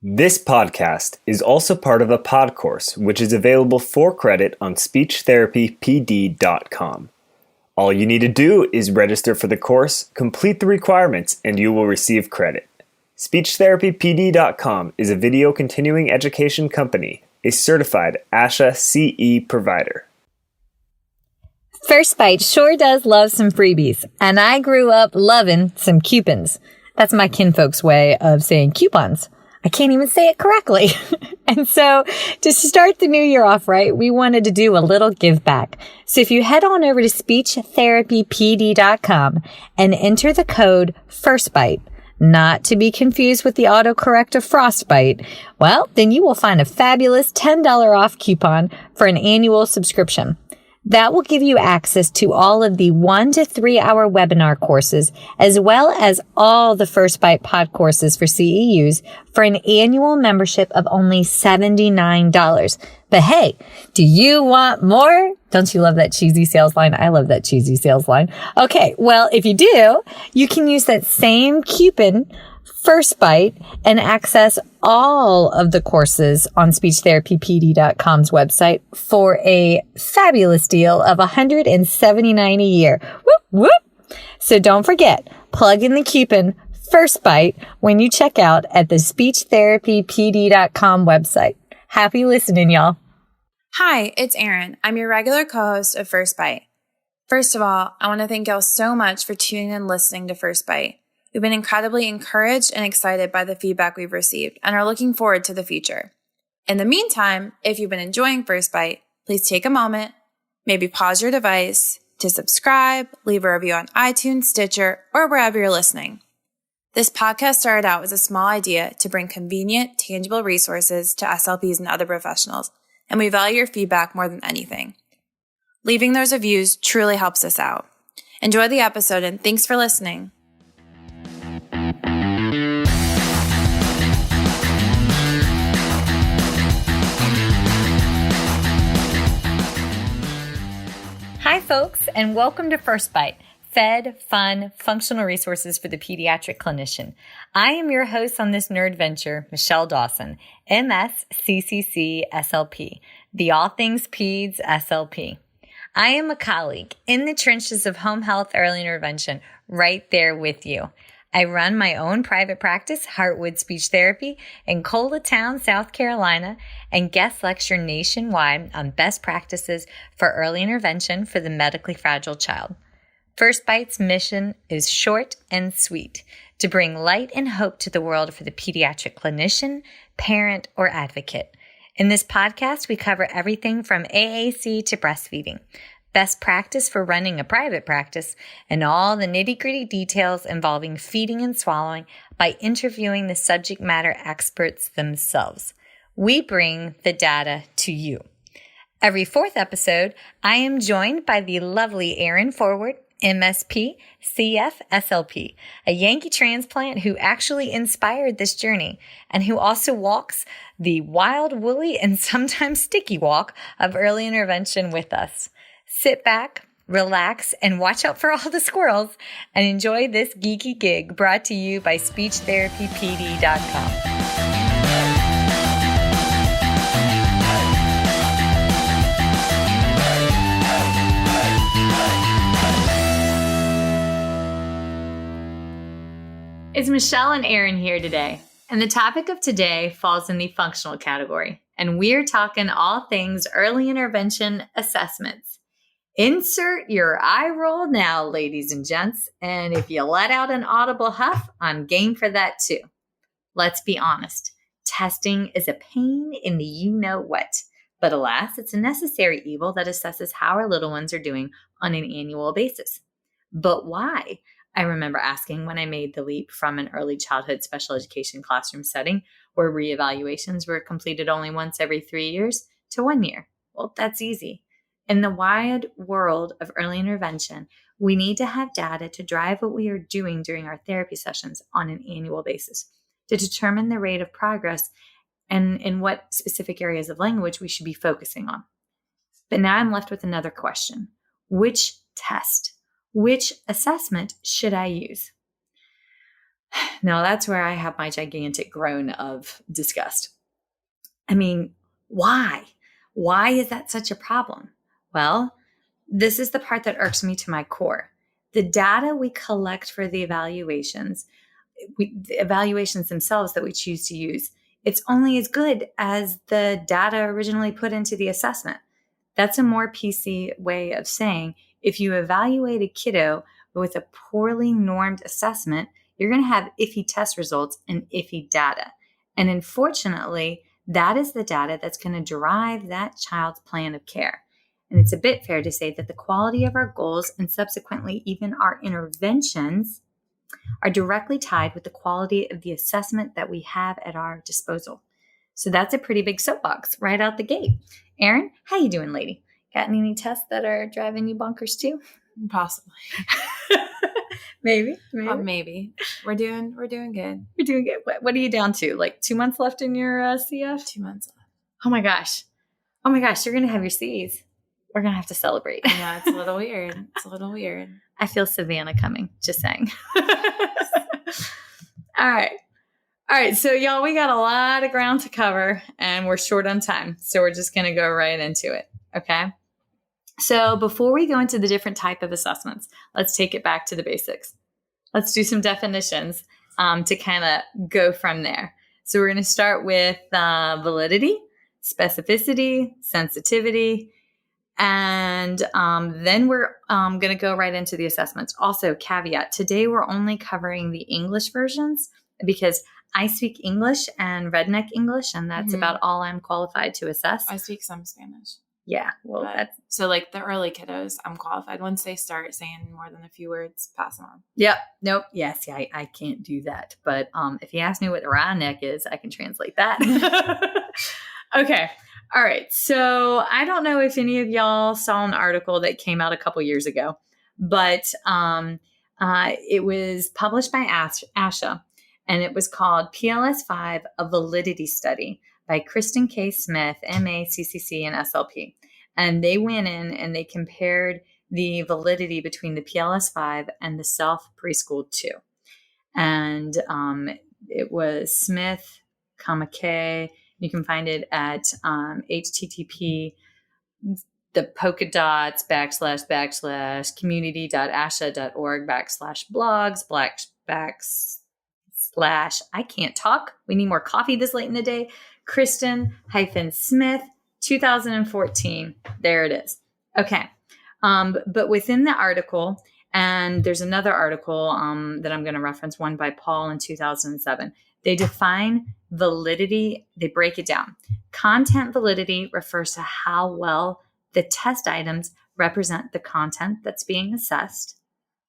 This podcast is also part of a pod course, which is available for credit on speechtherapypd.com. All you need to do is register for the course, complete the requirements, and you will receive credit. Speechtherapypd.com is a video continuing education company, a certified ASHA CE provider. First Bite sure does love some freebies, and I grew up loving some coupons. That's my kinfolk's way of saying coupons. I can't even say it correctly. And so to start the new year off right, we wanted to do a little give back. So if you head on over to speechtherapypd.com and enter the code FIRSTBITE, not to be confused with the autocorrect of frostbite, well, then you will find a fabulous $10 off coupon for an annual subscription. That will give you access to all of the 1 to 3 hour webinar courses, as well as all the First Bite pod courses for CEUs for an annual membership of only $79. But hey, do you want more? Don't you love that cheesy sales line? I love that cheesy sales line. Okay, well, if you do, you can use that same coupon, First Bite, and access all of the courses on speechtherapypd.com's website for a fabulous deal of $179 a year. Whoop, whoop. So don't forget, plug in the coupon First Bite when you check out at the speechtherapypd.com website. Happy listening, y'all. Hi, it's Erin. I'm your regular co-host of First Bite. First of all, I want to thank y'all so much for tuning in and listening to First Bite. We've been incredibly encouraged and excited by the feedback we've received and are looking forward to the future. In the meantime, if you've been enjoying First Bite, please take a moment, maybe pause your device to subscribe, leave a review on iTunes, Stitcher, or wherever you're listening. This podcast started out as a small idea to bring convenient, tangible resources to SLPs and other professionals, and we value your feedback more than anything. Leaving those reviews truly helps us out. Enjoy the episode and thanks for listening. Hi, folks, and welcome to First Bite, fed, fun, functional resources for the pediatric clinician. I am your host on this nerd venture, Michelle Dawson, MSC CF-SLP, the All Things Peds SLP. I am a colleague in the trenches of home health early intervention, right there with you. I run my own private practice, Heartwood Speech Therapy, in Coletown, South Carolina, and guest lecture nationwide on best practices for early intervention for the medically fragile child. First Bite's mission is short and sweet, to bring light and hope to the world for the pediatric clinician, parent, or advocate. In this podcast, we cover everything from AAC to breastfeeding, best practice for running a private practice, and all the nitty-gritty details involving feeding and swallowing by interviewing the subject matter experts themselves. We bring the data to you. Every fourth episode, I am joined by the lovely Erin Forward, MSP CF-SLP, a Yankee transplant who actually inspired this journey and who also walks the wild, woolly, and sometimes sticky walk of early intervention with us. Sit back, relax, and watch out for all the squirrels and enjoy this geeky gig brought to you by SpeechTherapyPD.com. It's Michelle and Erin here today, and the topic of today falls in the functional category, and we're talking all things early intervention assessments. Insert your eye roll now, ladies and gents, and if you let out an audible huff, I'm game for that too. Let's be honest, testing is a pain in the you-know-what, but alas, it's a necessary evil that assesses how our little ones are doing on an annual basis. But why? I remember asking when I made the leap from an early childhood special education classroom setting where reevaluations were completed only once every 3 years to 1 year. Well, that's easy. In the wide world of early intervention, we need to have data to drive what we are doing during our therapy sessions on an annual basis to determine the rate of progress and in what specific areas of language we should be focusing on. But now I'm left with another question. Which test? Which assessment should I use? Now that's where I have my gigantic groan of disgust. I mean, why? Why is that such a problem? Well, this is the part that irks me to my core. The data we collect for the evaluations themselves that we choose to use, it's only as good as the data originally put into the assessment. That's a more PC way of saying if you evaluate a kiddo with a poorly normed assessment, you're going to have iffy test results and iffy data. And unfortunately, that is the data that's going to drive that child's plan of care. And it's a bit fair to say that the quality of our goals and subsequently even our interventions are directly tied with the quality of the assessment that we have at our disposal. So that's a pretty big soapbox right out the gate. Erin, how you doing, lady? Got any tests that are driving you bonkers too? Possibly. Maybe. Maybe. We're doing good. You're doing good. What are you down to? Like 2 months left in your CF? 2 months left. Oh my gosh. You're going to have your C's. We're going to have to celebrate. Yeah, it's a little weird. I feel Savannah coming, just saying. All right. So y'all, we got a lot of ground to cover and we're short on time. So we're just going to go right into it. Okay. So before we go into the different type of assessments, let's take it back to the basics. Let's do some definitions to kind of go from there. So we're going to start with validity, specificity, sensitivity, and then we're going to go right into the assessments. Also, caveat, today we're only covering the English versions because I speak English and redneck English, and that's about all I'm qualified to assess. I speak some Spanish. Yeah, well, that's... So like the early kiddos, I'm qualified. Once they start saying more than a few words, pass them on. Yep. Nope. Yes. Yeah, I can't do that. But if you ask me what the redneck is, I can translate that. Okay. All right. So I don't know if any of y'all saw an article that came out a couple years ago, but it was published by ASHA, and it was called PLS-5, a Validity Study by Kristen K. Smith, MA, CCC, and SLP. And they went in and they compared the validity between the PLS-5 and the Self Preschool 2. And it was Smith, K. You can find it at http the polka dots / community.asha.org /blogs / I can't talk. We need more coffee this late in the day. Kristen-Smith 2014. There it is. Okay. But within the article, and there's another article that I'm going to reference, one by Paul in 2007. They define validity. They break it down. Content validity refers to how well the test items represent the content that's being assessed.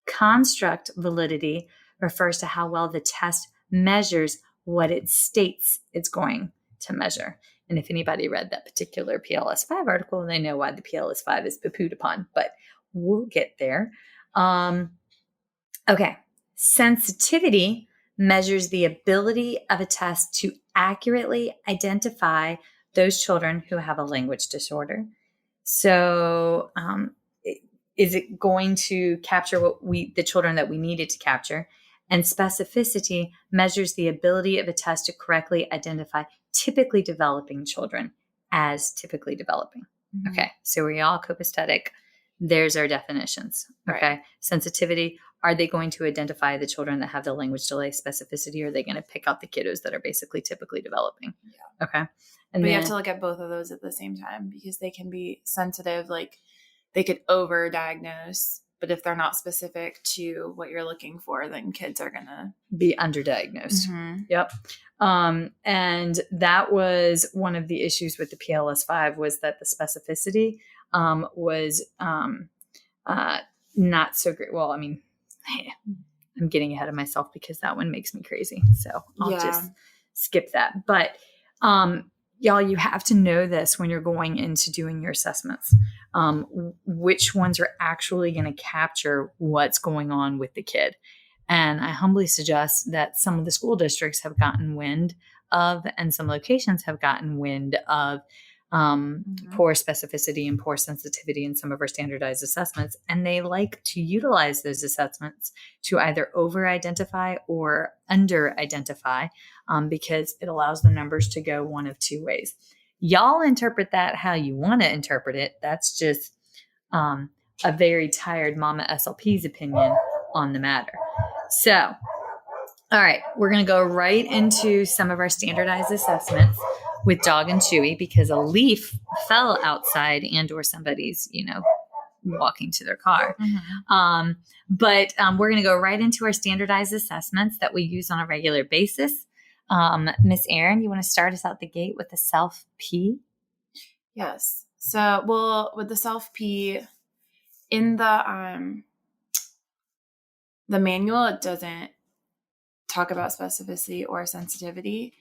Construct validity refers to how well the test measures what it states it's going to measure. And if anybody read that particular PLS-5 article, they know why the PLS-5 is poo-pooed upon, but we'll get there. Okay. Sensitivity measures the ability of a test to accurately identify those children who have a language disorder. So, is it going to capture the children that we needed to capture? And specificity measures the ability of a test to correctly identify typically developing children as typically developing. Mm-hmm. Okay. So we're all copacetic. There's our definitions. Okay. Right. Sensitivity. Are they going to identify the children that have the language delay? Specificity. Are they going to pick out the kiddos that are basically typically developing? Yeah. Okay. And you have to look at both of those at the same time because they can be sensitive. Like they could over-diagnose, but if they're not specific to what you're looking for, then kids are going to be underdiagnosed. Mm-hmm. Yep. And that was one of the issues with the PLS-5 was that the specificity was not so great. Well, I mean, I'm getting ahead of myself because that one makes me crazy. So I'll just skip that. But y'all, you have to know this when you're going into doing your assessments, which ones are actually going to capture what's going on with the kid. And I humbly suggest that some of the school districts have gotten wind of, and some locations have gotten wind of poor specificity and poor sensitivity in some of our standardized assessments. And they like to utilize those assessments to either over-identify or under-identify because it allows the numbers to go one of two ways. Y'all interpret that how you want to interpret it. That's just a very tired Mama SLP's opinion on the matter. So, all right, we're going to go right into some of our standardized assessments with Dog and Chewy because a leaf fell outside and or somebody's, walking to their car. But we're going to go right into our standardized assessments that we use on a regular basis. Miss Erin, you want to start us out the gate with the self-P? Yes. So, with the self-P, in the manual, it doesn't talk about specificity or sensitivity.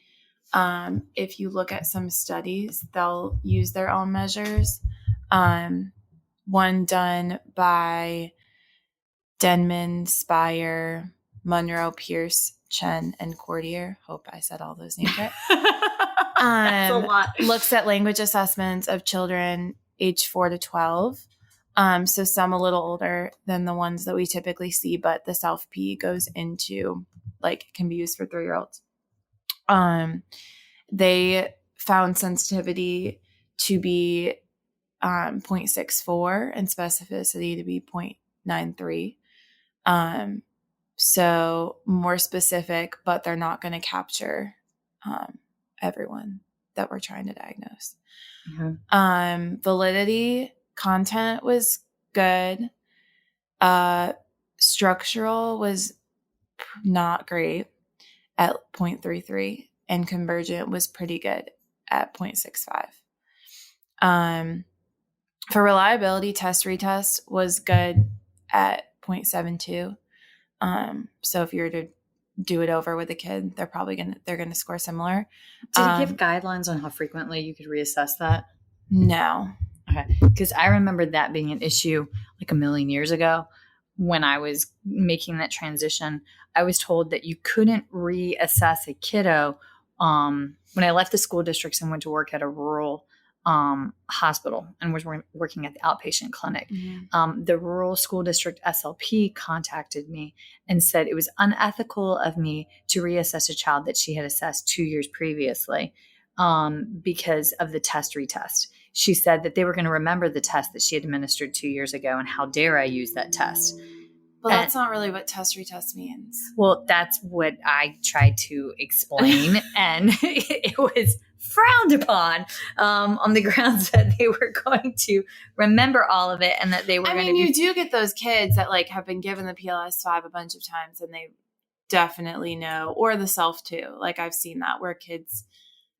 If you look at some studies, they'll use their own measures. One done by Denman, Spire, Monroe, Pierce, Chen, and Cordier. Hope I said all those names right. That's a lot. Looks at language assessments of children age 4 to 12. So some a little older than the ones that we typically see, but the self-P goes into, can be used for 3-year-olds. They found sensitivity to be 0.64 and specificity to be 0.93. So more specific, but they're not going to capture everyone that we're trying to diagnose. Validity content was good. Structural was not great at 0.33, and convergent was pretty good at 0.65. For reliability, test retest was good at 0.72. So if you were to do it over with a kid, they're gonna score similar. Did he give guidelines on how frequently you could reassess that? No. Okay. Because I remember that being an issue a million years ago when I was making that transition. I was told that you couldn't reassess a kiddo. When I left the school districts and went to work at a rural hospital and was working at the outpatient clinic, the rural school district SLP contacted me and said it was unethical of me to reassess a child that she had assessed 2 years previously because of the test retest. She said that they were going to remember the test that she had administered 2 years ago, and how dare I use that test. Well, that's not really what test retest means. Well, that's what I tried to explain, and it was frowned upon on the grounds that they were going to remember all of it and that they were going to you do get those kids that have been given the PLS-5 a bunch of times and they definitely know, or the self too. I've seen that where kids,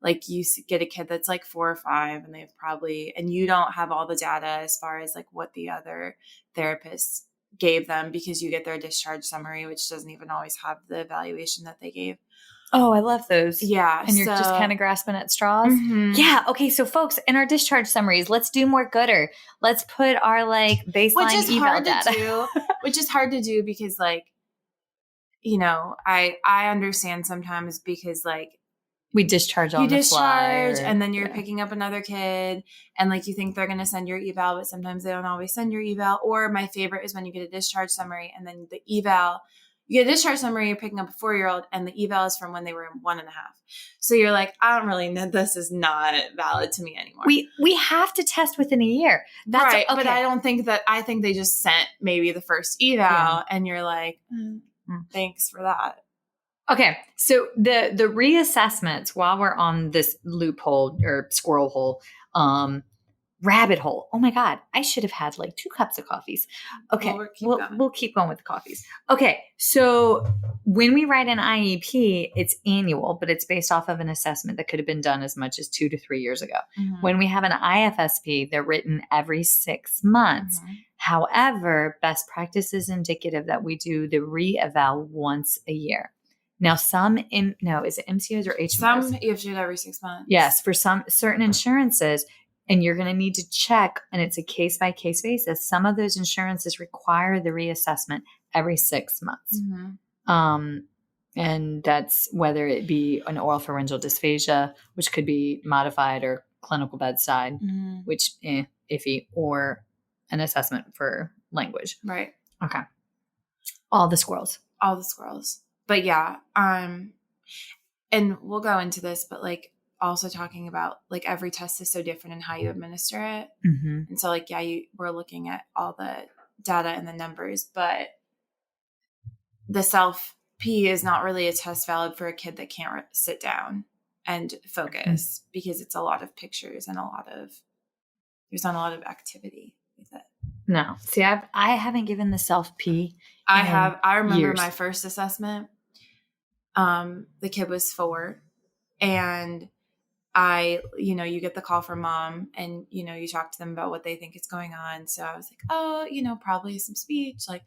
you get a kid that's 4 or 5 and they've probably, and you don't have all the data as far as what the other therapists gave them because you get their discharge summary, which doesn't even always have the evaluation that they gave. Oh, I love those. Yeah. And you're just kind of grasping at straws. Yeah. Okay. So folks, in our discharge summaries, let's do more gooder. Let's put our baseline eval data. Which is hard to do because I understand sometimes because we discharge on the fly. And then you're picking up another kid and you think they're going to send your eval, but sometimes they don't always send your eval. Or my favorite is when you get a discharge summary and then the eval, you get a discharge summary, you're picking up a 4-year-old and the eval is from when they were 1.5. So you're I don't really know. This is not valid to me anymore. We have to test within a year. That's right. Okay. But I don't think that, I think they just sent maybe the first eval and you're thanks for that. Okay, so the reassessments, while we're on this loophole or squirrel hole, rabbit hole. Oh my God, I should have had 2 cups of coffees. Okay, we'll keep going with the coffees. Okay, so when we write an IEP, it's annual, but it's based off of an assessment that could have been done as much as 2 to 3 years ago. When we have an IFSP, they're written every 6 months. However, best practice is indicative that we do the re-eval once a year. Now, is it MCOs or HMOs? Some you have to do it every 6 months. Yes, for some certain insurances, and you're going to need to check, and it's a case-by-case basis. Some of those insurances require the reassessment every 6 months. And that's whether it be an oral pharyngeal dysphagia, which could be modified or clinical bedside, which iffy, or an assessment for language. Right. Okay. All the squirrels. But yeah, and we'll go into this, but like also talking about like every test is so different in how you administer it. Mm-hmm. And so like, yeah, we're looking at all the data and the numbers, but the self-P is not really a test valid for a kid that can't sit down and focus because it's a lot of pictures and there's not a lot of activity with it. No. See, I haven't given the self-P. I remember years. my first assessment. The kid was 4 and you get the call from mom and, you talk to them about what they think is going on. So I was like, oh, probably some speech, like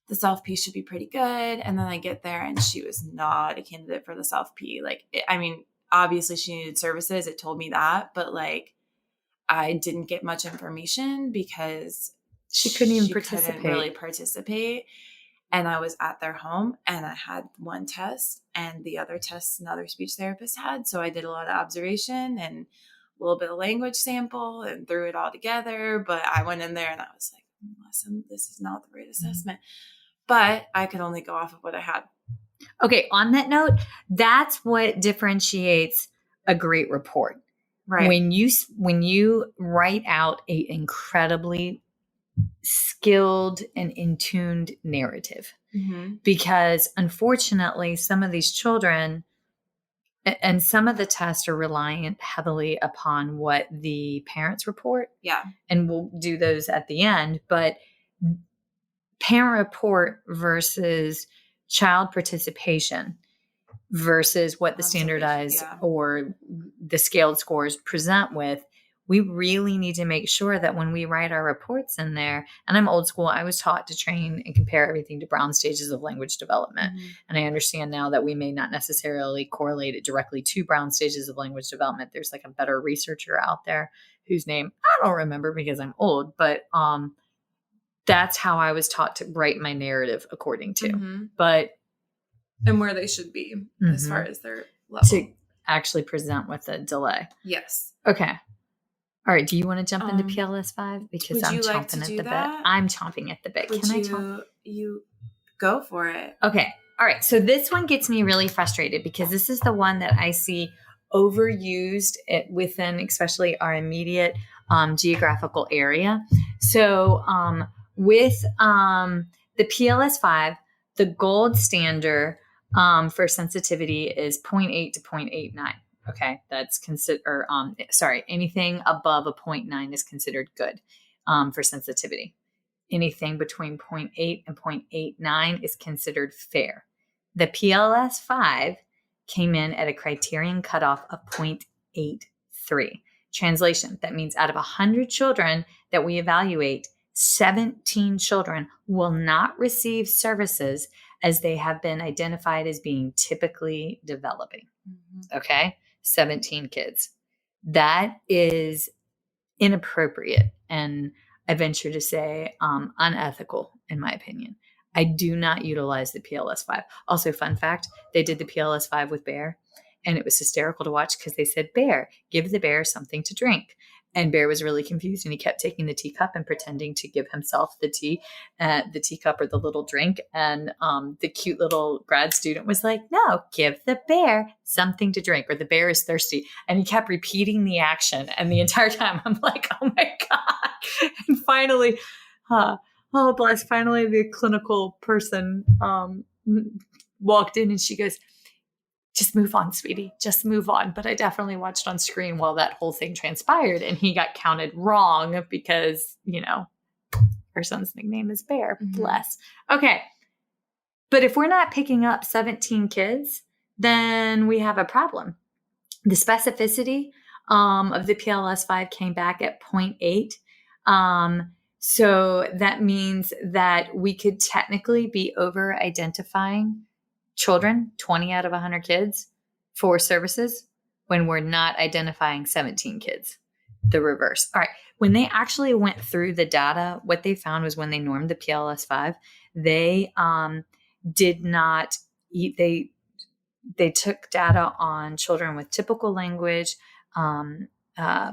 the self-P should be pretty good. And then I get there and she was not a candidate for the self-P. Like, obviously she needed services. It told me that, but like, I didn't get much information because she couldn't even really participate. And I was at their home and I had one test and the other tests another speech therapist had. So I did a lot of observation and a little bit of language sample and threw it all together. But I went in there and I was like, listen, this is not the right assessment. But I could only go off of what I had. Okay. On that note, that's what differentiates a great report. Right. When you write out a incredibly skilled and in-tuned narrative, because unfortunately some of these children and some of the tests are reliant heavily upon what the parents report. Yeah. And we'll do those at the end, but parent report versus child participation versus what the standardized or the scaled scores present with, we really need to make sure that when we write our reports in there, and I'm old school, I was taught to train and compare everything to Brown stages of language development. And I understand now that we may not necessarily correlate it directly to Brown stages of language development. There's like a better researcher out there whose name I don't remember because I'm old, but that's how I was taught to write my narrative according to. But and where they should be as far as their level. To actually present with a delay. Yes. Okay. All right. Do you want to jump into PLS 5? Because I'm chomping at the bit. I'm chomping at the bit. You go for it. Okay. All right. So this one gets me really frustrated because this is the one that I see overused within especially our immediate geographical area. So with the PLS 5, the gold standard for sensitivity is 0.8 to 0.89. Okay, that's anything above a 0.9 is considered good for sensitivity. Anything between 0.8 and 0.89 is considered fair. The PLS 5 came in at a criterion cutoff of 0.83. Translation, that means out of 100 children that we evaluate, 17 children will not receive services as they have been identified as being typically developing. Okay, 17 kids. That is inappropriate and I venture to say unethical, in my opinion. I do not utilize the PLS 5. Also, fun fact, they did the PLS 5 with Bear, and it was hysterical to watch because they said, Bear, give the bear something to drink. And Bear was really confused, and he kept taking the teacup and pretending to give himself the teacup or the little drink. And the cute little grad student was like, no, give the bear something to drink, or the bear is thirsty. And he kept repeating the action. And the entire time I'm like, oh my God. And finally, finally the clinical person walked in and she goes, just move on, sweetie, just move on. But I definitely watched on screen while that whole thing transpired, and he got counted wrong because, our son's nickname is Bear. Bless. Okay. But if we're not picking up 17 kids, then we have a problem. The specificity of the PLS 5 came back at 0.8. So that means that we could technically be over-identifying children, 20 out of 100 kids, for services when we're not identifying 17 kids. The reverse. All right. When they actually went through the data, what they found was when they normed the PLS 5, they did not eat. They took data on children with typical language,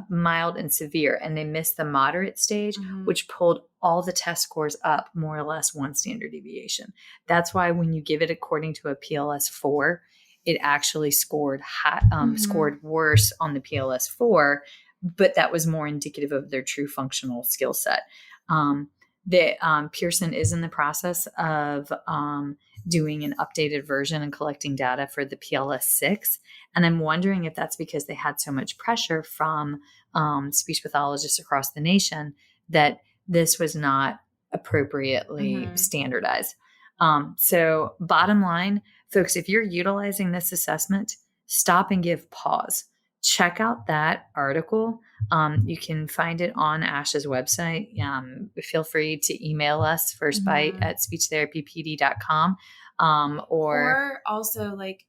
mild and severe, and they missed the moderate stage, which pulled all the test scores up more or less one standard deviation. That's why when you give it according to a PLS-4, it actually scored worse on the PLS-4, but that was more indicative of their true functional skill set. Pearson is in the process of doing an updated version and collecting data for the PLS-6. And I'm wondering if that's because they had so much pressure from speech pathologists across the nation that this was not appropriately standardized. So bottom line, folks, if you're utilizing this assessment, stop and give pause. Check out that article. You can find it on ASHA's website. Feel free to email us firstbite@speechtherapypd.com. Or also like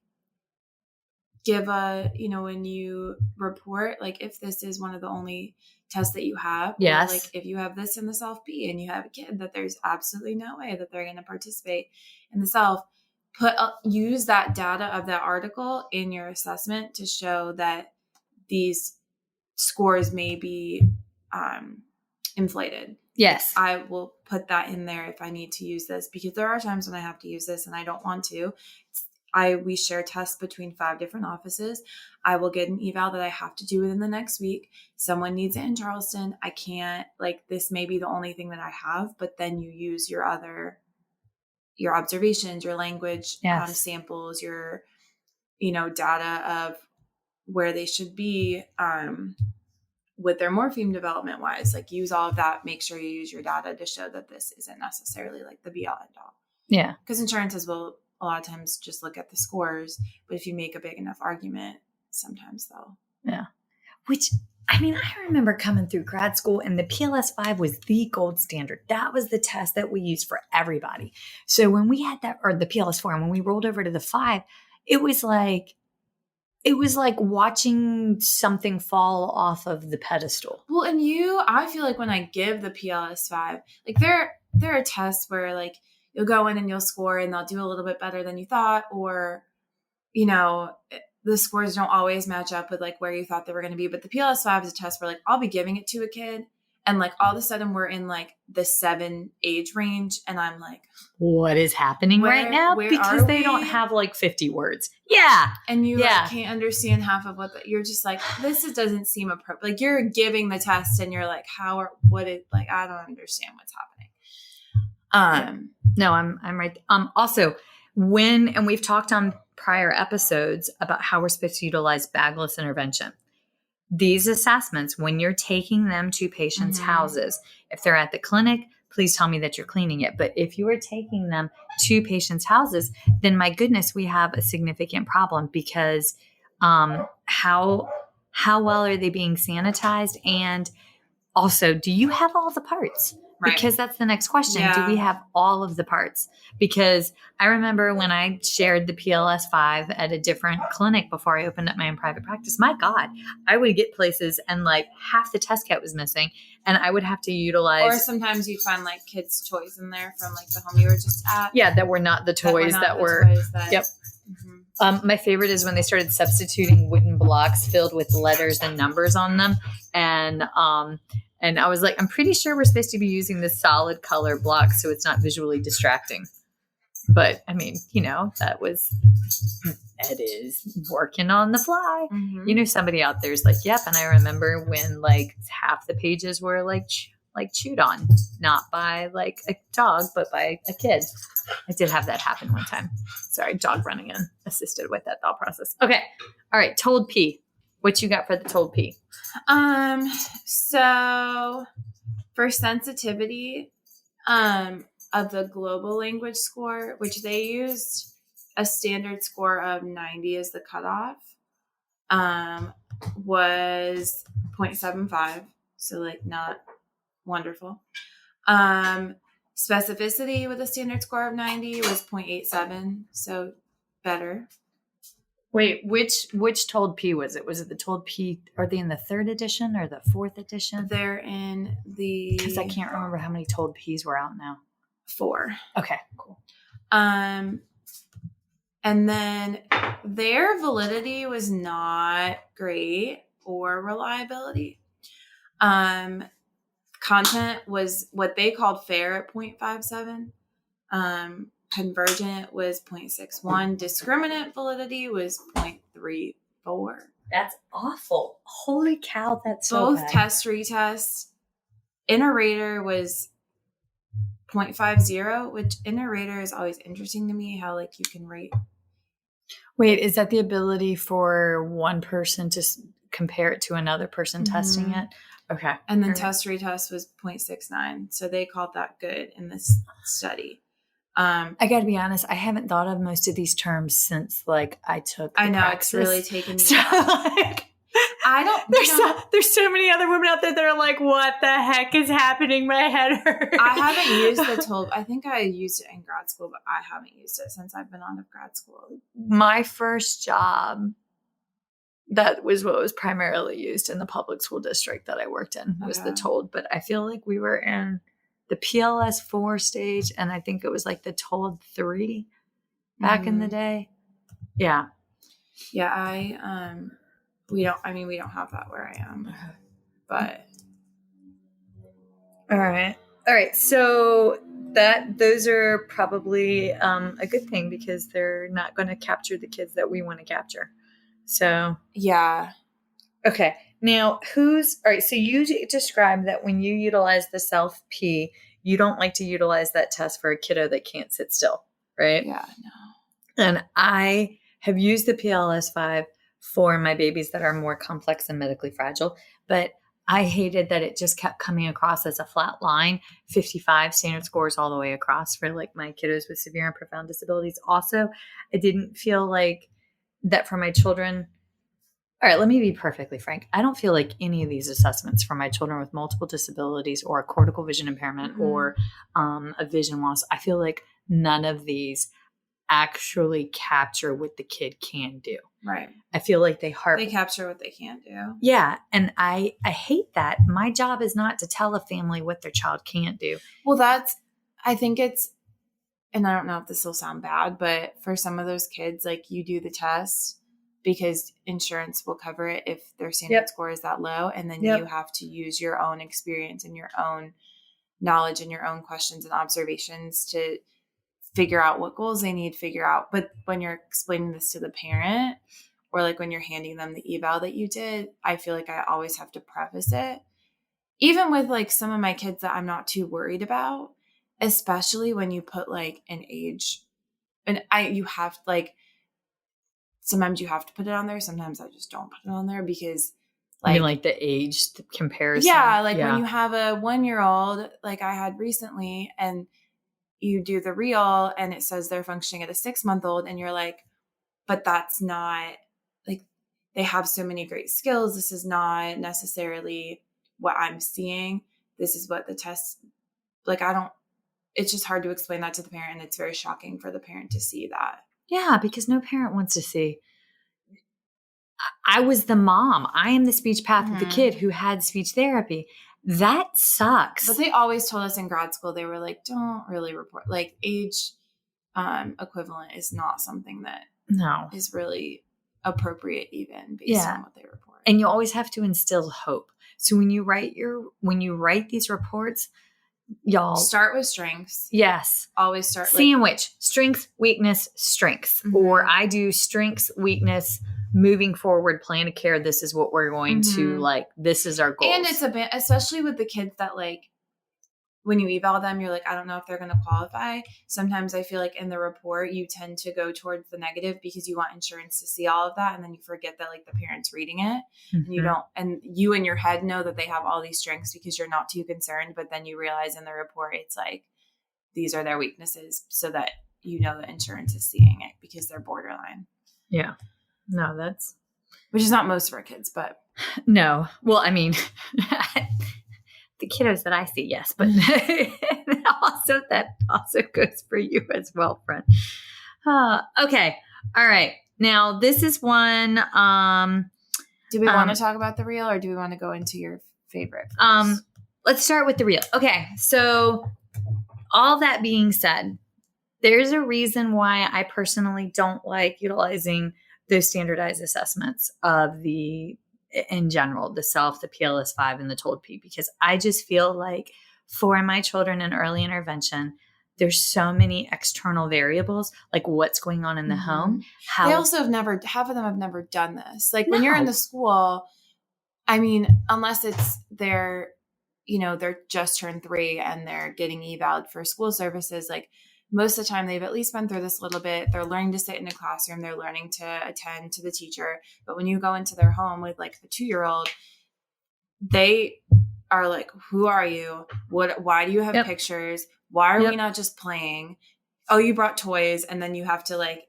give a, when you report, like if this is one of the only tests that you have, yes. Or like if you have this in the self-P and you have a kid that there's absolutely no way that they're going to participate in the self, use that data of that article in your assessment to show that these scores may be inflated. Yes. I will put that in there if I need to use this, because there are times when I have to use this and I don't want to. We share tests between 5 different offices. I will get an eval that I have to do within the next week. Someone needs it in Charleston. I can't, this may be the only thing that I have, but then you use your observations, your language samples, your, data of where they should be with their morpheme development wise. Use all of that. Make sure you use your data to show that this isn't necessarily the be all end all. Yeah. Because insurances will a lot of times just look at the scores, but if you make a big enough argument, sometimes they'll. Yeah. Which, I remember coming through grad school and the PLS-5 was the gold standard. That was the test that we used for everybody. So when we had that, or the PLS-4, and when we rolled over to the 5, it was like watching something fall off of the pedestal. Well, and I feel like when I give the PLS-5, there are tests where you'll go in and you'll score and they'll do a little bit better than you thought, or, the scores don't always match up with where you thought they were going to be. But the PLS-5 is a test where I'll be giving it to a kid and all of a sudden we're in the 7 age range. And I'm what is happening right now? Because they don't have 50 words. Yeah. And you can't understand half of you're just this doesn't seem appropriate. You're giving the test and you're I don't understand what's happening. No, I'm right. Also, and we've talked on prior episodes about how we're supposed to utilize bagless intervention. These assessments, when you're taking them to patients' houses, if they're at the clinic, please tell me that you're cleaning it. But if you are taking them to patients' houses, then my goodness, we have a significant problem, because how well are they being sanitized? And also, do you have all the parts? Right. Because that's the next question. Yeah. Do we have all of the parts? Because I remember when I shared the PLS-5 at a different clinic before I opened up my own private practice, my God, I would get places and half the test kit was missing, and I would have to utilize. Or sometimes you'd find kids' toys in there from the home you were just at. Yeah, that were not the toys that were. Yep. Mm-hmm. My favorite is when they started substituting wooden blocks filled with letters and numbers on them, and I was I'm pretty sure we're supposed to be using this solid color block so it's not visually distracting. But Ed is working on the fly. Mm-hmm. Somebody out there is yep. And I remember when half the pages were chewed on, not by a dog, but by a kid. I did have that happen one time. Sorry, dog running in assisted with that thought process. Okay. All right. Told P. What you got for the told P? So for sensitivity, of the global language score, which they used a standard score of 90 as the cutoff, was 0.75. So not wonderful. Specificity with a standard score of 90 was 0.87. So better. Wait, which told P was it? Was it the told P? Are they in the 3rd edition or the 4th edition? They're in the. Because I can't remember how many told Ps were out now. 4. Okay, cool. And then their validity was not great. or reliability. Content was what they called fair at 0.57. Convergent was 0.61. Discriminant validity was 0.34. That's awful. Holy cow, that's so Both bad. test retests. Inter-rater was 0.50, which inter-rater is always interesting to me, how like you can rate. Wait, is that the ability for one person to compare it to another person testing it? Okay. And then test retest was 0.69. So they called that good in this study. I got to be honest, I haven't thought of most of these terms since like I took the I know praxis. it's really taken me. So, like, I don't. There's so many other women out there that are like, what the heck is happening? My head hurts. I haven't used the tool. I think I used it in grad school, but I haven't used it since I've been out of grad school. My first job, that was what was primarily used in the public school district that I worked in, was the TOLD. But I feel like we were in the PLS 4 stage, and I think it was like the TOLD 3 back in the day. Yeah. Yeah, we don't have that where I am. But all right. So those are probably a good thing because they're not going to capture the kids that we want to capture. So yeah. Okay. Now, all right. So you described that when you utilize the self-P, you don't like to utilize that test for a kiddo that can't sit still, right? Yeah, no. And I have used the PLS-5 for my babies that are more complex and medically fragile, but I hated that it just kept coming across as a flat line, 55 standard scores all the way across for like my kiddos with severe and profound disabilities. Also, I didn't feel like that for my children. All right, let me be perfectly frank. I don't feel like any of these assessments for my children with multiple disabilities or a cortical vision impairment or a vision loss, I feel like none of these actually capture what the kid can do. Right. I feel like they capture what they can do. Yeah. And I hate that. My job is not to tell a family what their child can't do. Well, I think it's, and I don't know if this will sound bad, but for some of those kids, like you do the test because insurance will cover it if their standard score is that low. And then you have to use your own experience and your own knowledge and your own questions and observations to figure out what goals they need to figure out. But when you're explaining this to the parent or like when you're handing them the eval that you did, I feel like I always have to preface it. Even with like some of my kids that I'm not too worried about, especially when you put like an age and you have like, sometimes you have to put it on there. Sometimes I just don't put it on there because like the age comparison. Yeah. Like when you have a 1-year-old, like I had recently, and you do the real and it says they're functioning at a 6-month-old and you're like, but that's not like, they have so many great skills. This is not necessarily what I'm seeing. This is what the test, like, it's just hard to explain that to the parent. And it's very shocking for the parent to see that. Yeah. Because no parent wants to see. I was the mom. I am the speech path of the kid who had speech therapy. That sucks. But they always told us in grad school, they were like, don't really report. Like age equivalent is not something that is really appropriate even based on what they report. And you always have to instill hope. So when you write these reports, y'all start with strengths. Yes. Always start sandwich, strengths, weakness, strengths. Or I do strengths, weakness, moving forward, plan of care. This is what we're going to like. This is our goal. And it's a bit, especially with the kids that like, when you eval them, you're like, I don't know if they're going to qualify. Sometimes I feel like in the report, you tend to go towards the negative because you want insurance to see all of that. And then you forget that like the parent's reading it and you don't, and you in your head know that they have all these strengths because you're not too concerned. But then you realize in the report, it's like, these are their weaknesses so that you know the insurance is seeing it because they're borderline. Yeah. No, which is not most of our kids, but. No. Well, I mean, the kiddos that I see, yes, but that also goes for you as well, friend. Okay. All right. Now this is one. Do we want to talk about the reel or do we want to go into your favorite? Let's start with the reel. Okay. So all that being said, there's a reason why I personally don't like utilizing those standardized assessments of the in general, the self, the PLS-5, and the TOLD-P, because I just feel like for my children in early intervention, there's so many external variables, like what's going on in the home. They also half of them have never done this. Like when you're in the school, I mean, unless it's they're just turned 3 and they're getting eval'd for school services, like most of the time they've at least been through this a little bit. They're learning to sit in a classroom. They're learning to attend to the teacher. But when you go into their home with like the 2-year-old, they are like, who are you? Why do you have pictures? Why are we not just playing? Oh, you brought toys. And then you have to like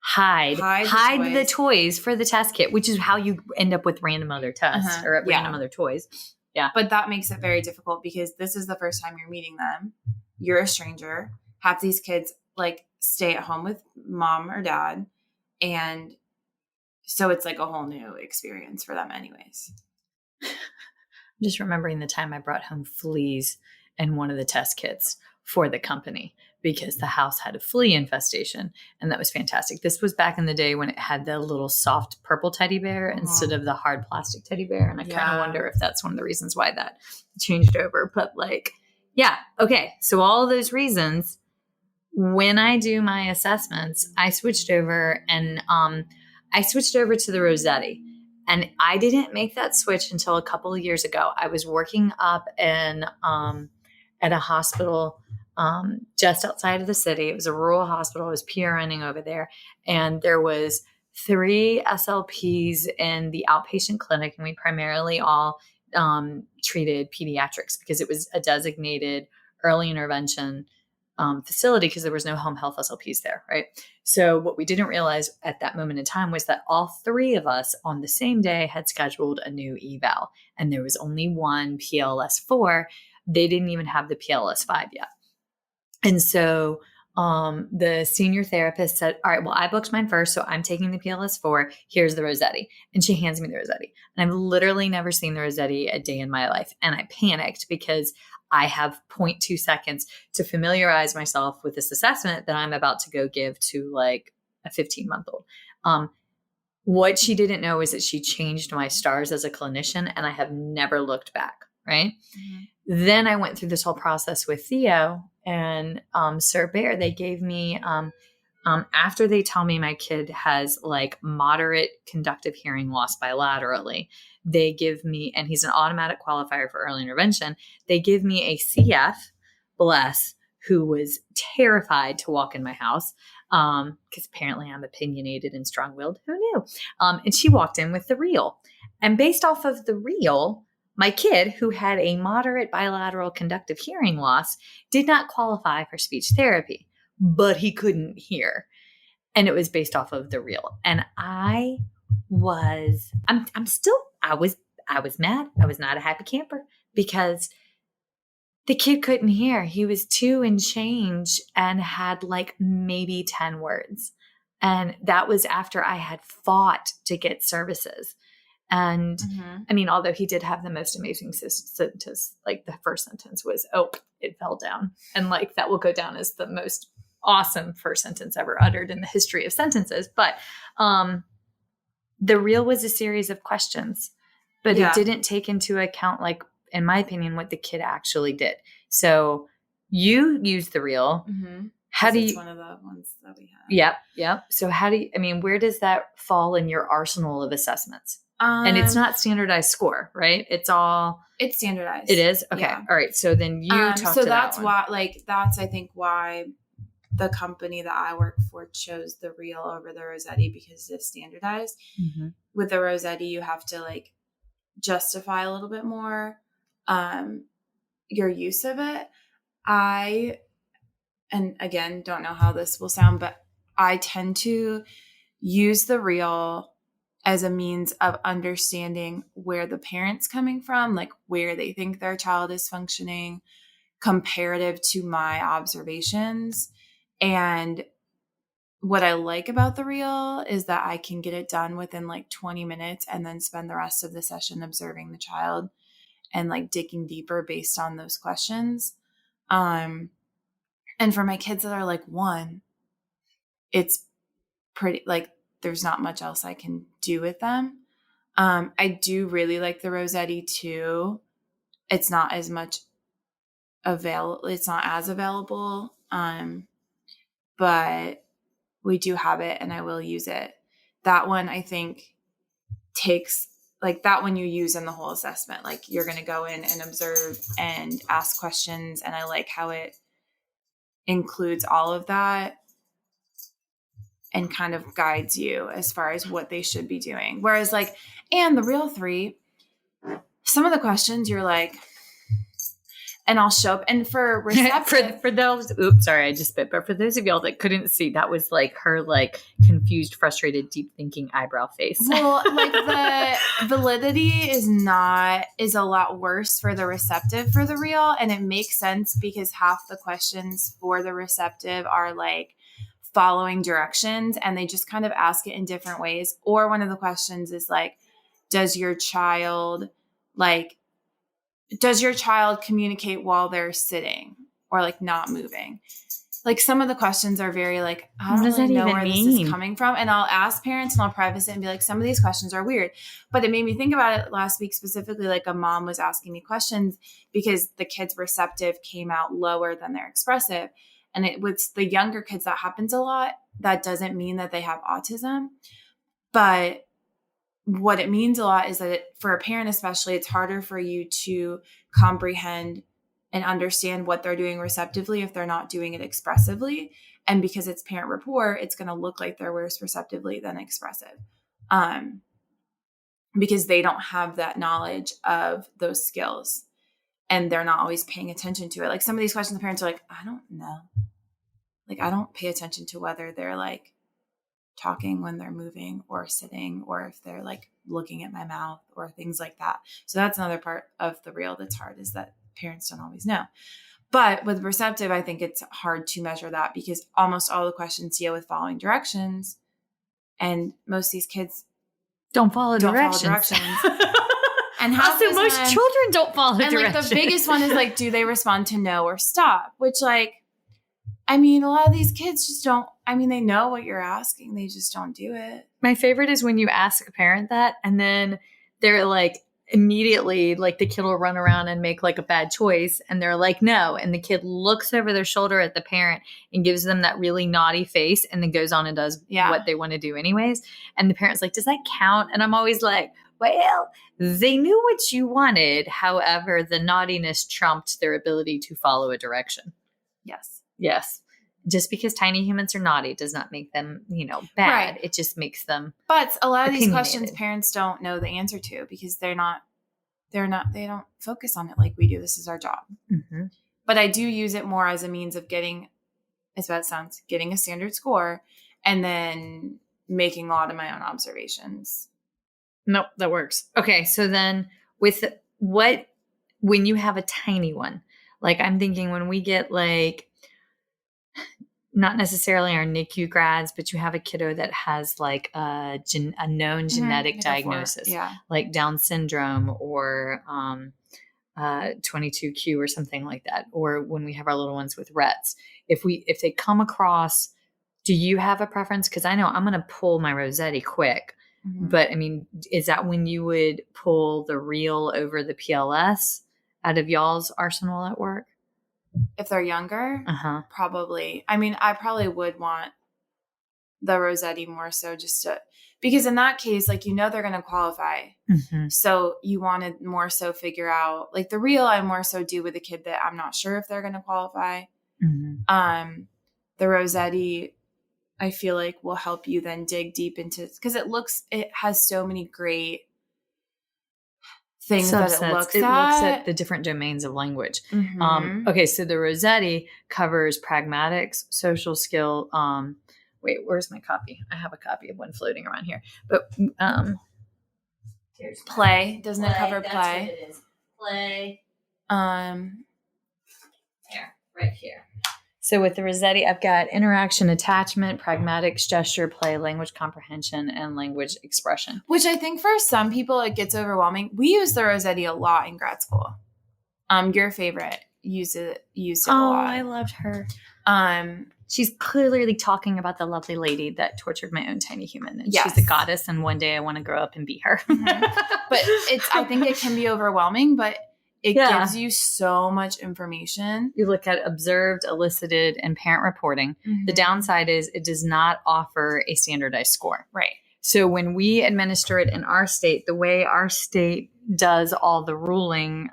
hide the toys for the test kit, which is how you end up with random other tests or random other toys. Yeah. But that makes it very difficult because this is the first time you're meeting them. You're a stranger. Have these kids like stay at home with mom or dad. And so it's like a whole new experience for them anyways. I'm just remembering the time I brought home fleas in one of the test kits for the company because the house had a flea infestation, and that was fantastic. This was back in the day when it had the little soft purple teddy bear instead of the hard plastic teddy bear, and I kind of wonder if that's one of the reasons why that changed over. But like, yeah, okay. So all of those reasons, when I do my assessments, I switched over to the Rossetti. And I didn't make that switch until a couple of years ago. I was working up at a hospital just outside of the city. It was a rural hospital. I was PRNing over there. And there was 3 SLPs in the outpatient clinic. And we primarily all treated pediatrics because it was a designated early intervention facility because there was no home health SLPs there, right? So what we didn't realize at that moment in time was that all 3 of us on the same day had scheduled a new eval, and there was only one PLS-4. They didn't even have the PLS-5 yet. And so the senior therapist said, all right, well, I booked mine first, so I'm taking the PLS-4. Here's the Rossetti. And she hands me the Rossetti. And I've literally never seen the Rossetti a day in my life. And I panicked because I have 0.2 seconds to familiarize myself with this assessment that I'm about to go give to like a 15-month-old. What she didn't know is that she changed my stars as a clinician, and I have never looked back, right? Mm-hmm. Then I went through this whole process with Theo and Sir Bear. They gave me, after they tell me my kid has like moderate conductive hearing loss bilaterally, they give me, and he's an automatic qualifier for early intervention, they give me a CF, bless, who was terrified to walk in my house because apparently I'm opinionated and strong-willed. Who knew? And she walked in with the reel. And based off of the reel, my kid, who had a moderate bilateral conductive hearing loss, did not qualify for speech therapy, but he couldn't hear. And it was based off of the reel. And I was mad. I was not a happy camper because the kid couldn't hear. He was 2 and change and had like maybe 10 words. And that was after I had fought to get services. And I mean, although he did have the most amazing sentence, like the first sentence was, oh, it fell down. And like that will go down as the most awesome first sentence ever uttered in the history of sentences. But the reel was a series of questions, but it didn't take into account, like, in my opinion, what the kid actually did. So you use the reel. Mm-hmm. How do you? It's one of the ones that we have. Yep. So how do you? I mean, where does that fall in your arsenal of assessments? And it's not standardized score, right? It's standardized. It is? Okay. Yeah. All right. So then you talk to that's that why, like, that's, I think, why the company that I work for chose the reel over the Rossetti, because it's standardized. Mm-hmm. With the Rossetti, you have to like justify a little bit more your use of it. And again, don't know how this will sound, but I tend to use the reel as a means of understanding where the parent's coming from, like where they think their child is functioning comparative to my observations. And what I like about the reel is that I can get it done within like 20 minutes and then spend the rest of the session observing the child and like digging deeper based on those questions. And for my kids that are like 1, it's pretty like there's not much else I can do with them. I do really like the Rossetti too. It's not as much available. It's not as available. But we do have it and I will use it. That one, I think, takes like that one you use in the whole assessment. Like you're going to go in and observe and ask questions. And I like how it includes all of that and kind of guides you as far as what they should be doing. Whereas like, and the real 3, some of the questions you're like, and I'll show up. And for receptive, for those, oops, sorry, I just spit. But for those of y'all that couldn't see, that was like her like confused, frustrated, deep thinking eyebrow face. Well, like the validity is a lot worse for the receptive for the real. And it makes sense because half the questions for the receptive are like following directions and they just kind of ask it in different ways. Or one of the questions is like, does your child communicate while they're sitting or like not moving? Like some of the questions are very like, I don't really know where this is coming from. And I'll ask parents and I'll preface it and be like, some of these questions are weird. But it made me think about it last week specifically. Like a mom was asking me questions because the kid's receptive came out lower than their expressive. And with the younger kids, that happens a lot. That doesn't mean that they have autism. But what it means a lot is that for a parent especially, it's harder for you to comprehend and understand what they're doing receptively if they're not doing it expressively. And because it's parent rapport, it's going to look like they're worse receptively than expressive. Because they don't have that knowledge of those skills and they're not always paying attention to it. Like some of these questions, the parents are like, I don't know. Like, I don't pay attention to whether they're like talking when they're moving or sitting, or if they're like looking at my mouth or things like that. So that's another part of the real that's hard, is that parents don't always know. But with receptive, I think it's hard to measure that because almost all the questions deal with following directions. And most of these kids don't follow directions. And also, most children don't follow directions. And like the biggest one is like, do they respond to no or stop? Which like, I mean, a lot of these kids just don't, I mean, they know what you're asking. They just don't do it. My favorite is when you ask a parent that and then they're like, immediately, like the kid will run around and make like a bad choice and they're like, no. And the kid looks over their shoulder at the parent and gives them that really naughty face and then goes on and does what they want to do anyways. And the parent's like, does that count? And I'm always like, well, they knew what you wanted. However, the naughtiness trumped their ability to follow a direction. Yes. Just because tiny humans are naughty does not make them, bad. Right. It just makes them. But a lot of these questions parents don't know the answer to because they don't focus on it like we do. This is our job. Mm-hmm. But I do use it more as a means of getting a standard score and then making a lot of my own observations. Nope, that works. Okay. So then when you have a tiny one, like I'm thinking when we get like, not necessarily our NICU grads, but you have a kiddo that has like a known genetic diagnosis, like Down syndrome or 22q or something like that. Or when we have our little ones with Rett's, if they come across, do you have a preference? Because I know I'm going to pull my Rossetti quick, but I mean, is that when you would pull the real over the PLS out of y'all's arsenal at work? If they're younger, probably. I mean, I probably would want the Rossetti more so because in that case, like, they're going to qualify. Mm-hmm. So you want to more so figure out, like the real I more so do with a kid that I'm not sure if they're going to qualify. Mm-hmm. The Rossetti, I feel like will help you then dig deep into, because it has so many great things subsets. That it looks at the different domains of language. Mm-hmm. Okay, so the Rossetti covers pragmatics, social skill. Wait, where's my copy? I have a copy of one floating around here. But play, doesn't it cover play? That's what it is. Play. Here, right here. So with the Rossetti, I've got interaction, attachment, pragmatics, gesture, play, language comprehension, and language expression. Which I think for some people it gets overwhelming. We use the Rossetti a lot in grad school. Your favorite used it a lot. Oh, I loved her. she's clearly talking about the lovely lady that tortured my own tiny human. And Yes. she's a goddess, and one day I want to grow up and be her. But I think it can be overwhelming, but it gives you so much information. You look at observed, elicited, and parent reporting. The downside is it does not offer a standardized score. Right. So when we administer it in our state, the way our state does all the ruling,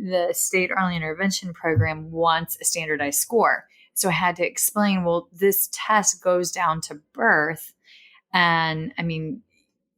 the state early intervention program wants a standardized score. So I had to explain, well, this test goes down to birth. And I mean,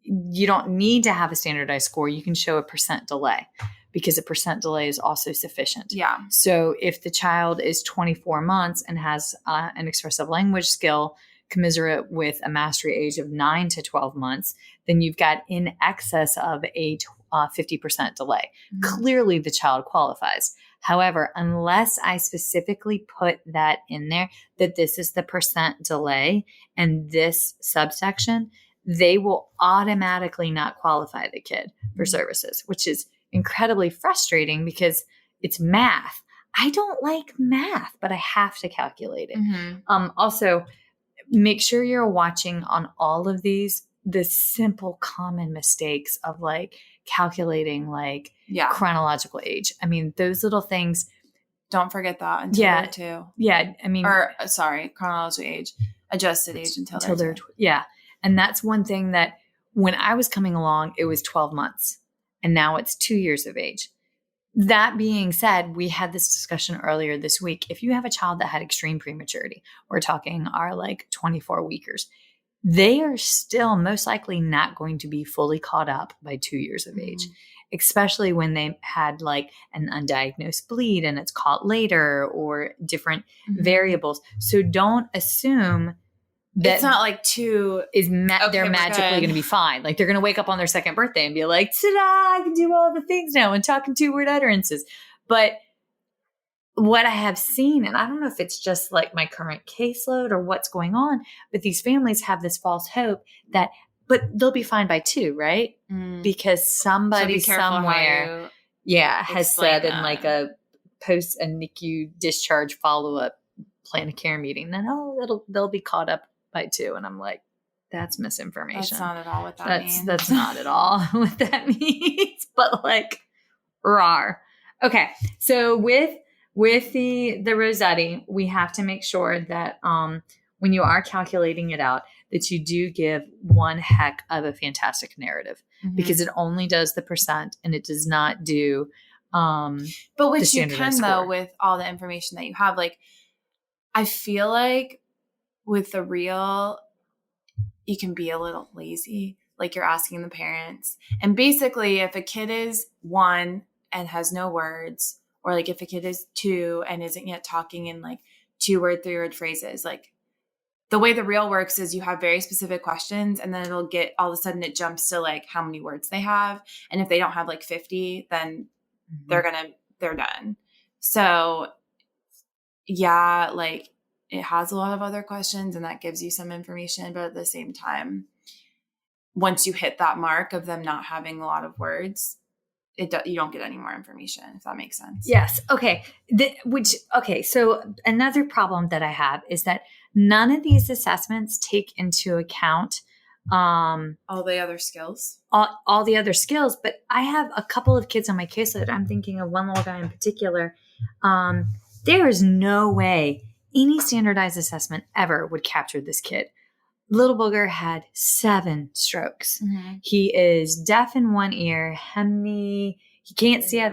you don't need to have a standardized score. You can show a % delay, because a % delay is also sufficient. Yeah. So if the child is 24 months and has an expressive language skill commensurate with a mastery age of 9 to 12 months, then you've got in excess of a 50% delay. Clearly the child qualifies. However, unless I specifically put that in there, that this is the % delay and this subsection, they will automatically not qualify the kid for services, which is incredibly frustrating because it's math. I don't like math, but I have to calculate it. Also, make sure you're watching on all of these, the simple common mistakes of like calculating like chronological age. I mean, those little things. Don't forget that until they're 2. Yeah. I mean, chronological age, adjusted age until they're 2. Yeah. And that's one thing that when I was coming along, it was 12 months and now it's 2 years of age. That being said, we had this discussion earlier this week. If you have a child that had extreme prematurity, we're talking our like 24 weekers, they are still most likely not going to be fully caught up by 2 years of age, especially when they had like an undiagnosed bleed and it's caught later or different variables. So don't assume that it's not like 2 is they're magically going to be fine. Like they're going to wake up on their second birthday and be like, ta-da, I can do all the things now and talk in 2-word utterances. But what I have seen, and I don't know if it's just like my current caseload or what's going on, but these families have this false hope that, but they'll be fine by 2, right? Because somebody somewhere, has said in like a NICU discharge follow-up plan of care meeting that, they'll be caught up by 2. And I'm like, that's misinformation. That's not at all what that means. That's not at all what that means. But like, rawr. Okay. So with the Rossetti, we have to make sure that when you are calculating it out, that you do give one heck of a fantastic narrative, because it only does the % and it does not do but which you can score. Though, with all the information that you have. Like, I feel like with the real, you can be a little lazy. Like you're asking the parents. And basically, if a kid is 1 and has no words, or like if a kid is 2 and isn't yet talking in like 2-word, 3-word phrases, like the way the real works is you have very specific questions, and then it'll get, all of a sudden it jumps to like how many words they have. And if they don't have like 50, then they're done. So yeah, like it has a lot of other questions and that gives you some information, but at the same time, once you hit that mark of them not having a lot of words, you don't get any more information, if that makes sense. Yes. Okay. So another problem that I have is that none of these assessments take into account all the other skills. All the other skills, but I have a couple of kids on my caseload. I'm thinking of one little guy in particular. There is no way any standardized assessment ever would capture this kid. Little booger had 7 strokes. He is deaf in one ear, he can't see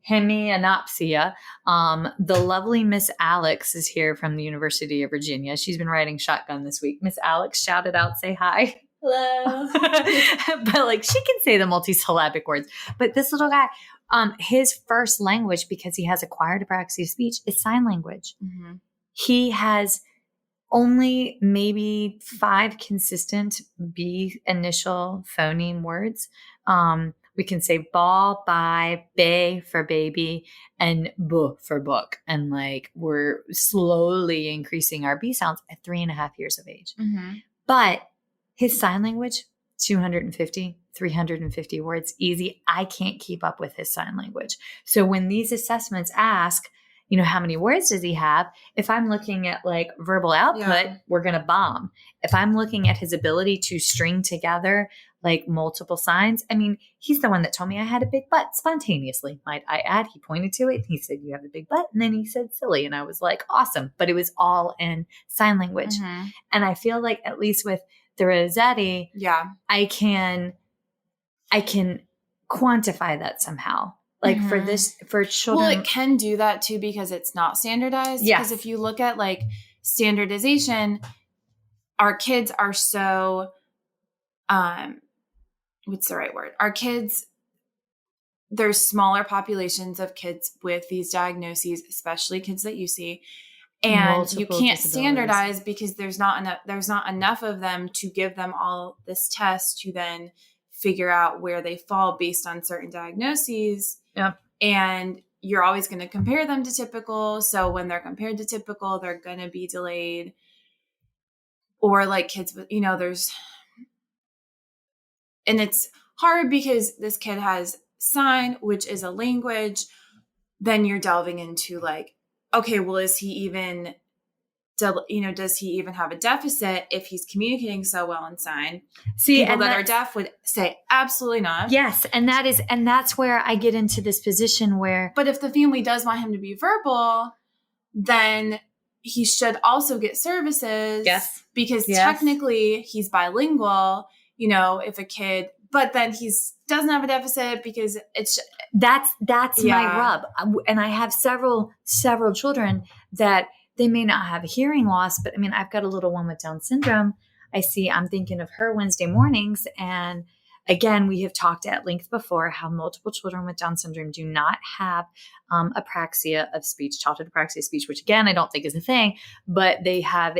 hemianopsia. The lovely Miss Alex is here from the University of Virginia. She's been riding shotgun this week. Miss Alex, shout it out, say hi. Hello. But like she can say the multisyllabic words. But this little guy, his first language, because he has acquired apraxia of speech, is sign language. He has only maybe 5 consistent B initial phoneme words. We can say ball, bye, bay for baby, and bu for book. And like we're slowly increasing our B sounds at 3.5 years of age. But his sign language, 250, 350 words, easy. I can't keep up with his sign language. So when these assessments ask, how many words does he have? If I'm looking at like verbal output, we're going to bomb. If I'm looking at his ability to string together like multiple signs, I mean, he's the one that told me I had a big butt spontaneously, might I add. He pointed to it and he said, you have a big butt. And then he said silly. And I was like, awesome. But it was all in sign language. And I feel like at least with the Rossetti, I can quantify that somehow. Like for children. Well, it can do that too because it's not standardized. Yes. Because if you look at like standardization, our kids are so, what's the right word? Our kids, there's smaller populations of kids with these diagnoses, especially kids that you see. And multiple you can't standardize because there's not enough of them to give them all this test to then figure out where they fall based on certain diagnoses. Yep. And you're always going to compare them to typical. So when they're compared to typical, they're going to be delayed. Or like kids with, and it's hard because this kid has sign, which is a language. Then you're delving into like, okay, well, is he even, does he even have a deficit if he's communicating so well in sign? People that are deaf would say absolutely not. Yes. And that's where I get into this position where. But if the family does want him to be verbal, then he should also get services. Yes. Because technically he's bilingual, if a kid, but then doesn't have a deficit because that's my rub. And I have several children that they may not have hearing loss, but I mean, I've got a little one with Down syndrome. I'm thinking of her Wednesday mornings. And again, we have talked at length before how multiple children with Down syndrome do not have apraxia of speech, childhood apraxia of speech, which again, I don't think is a thing, but they have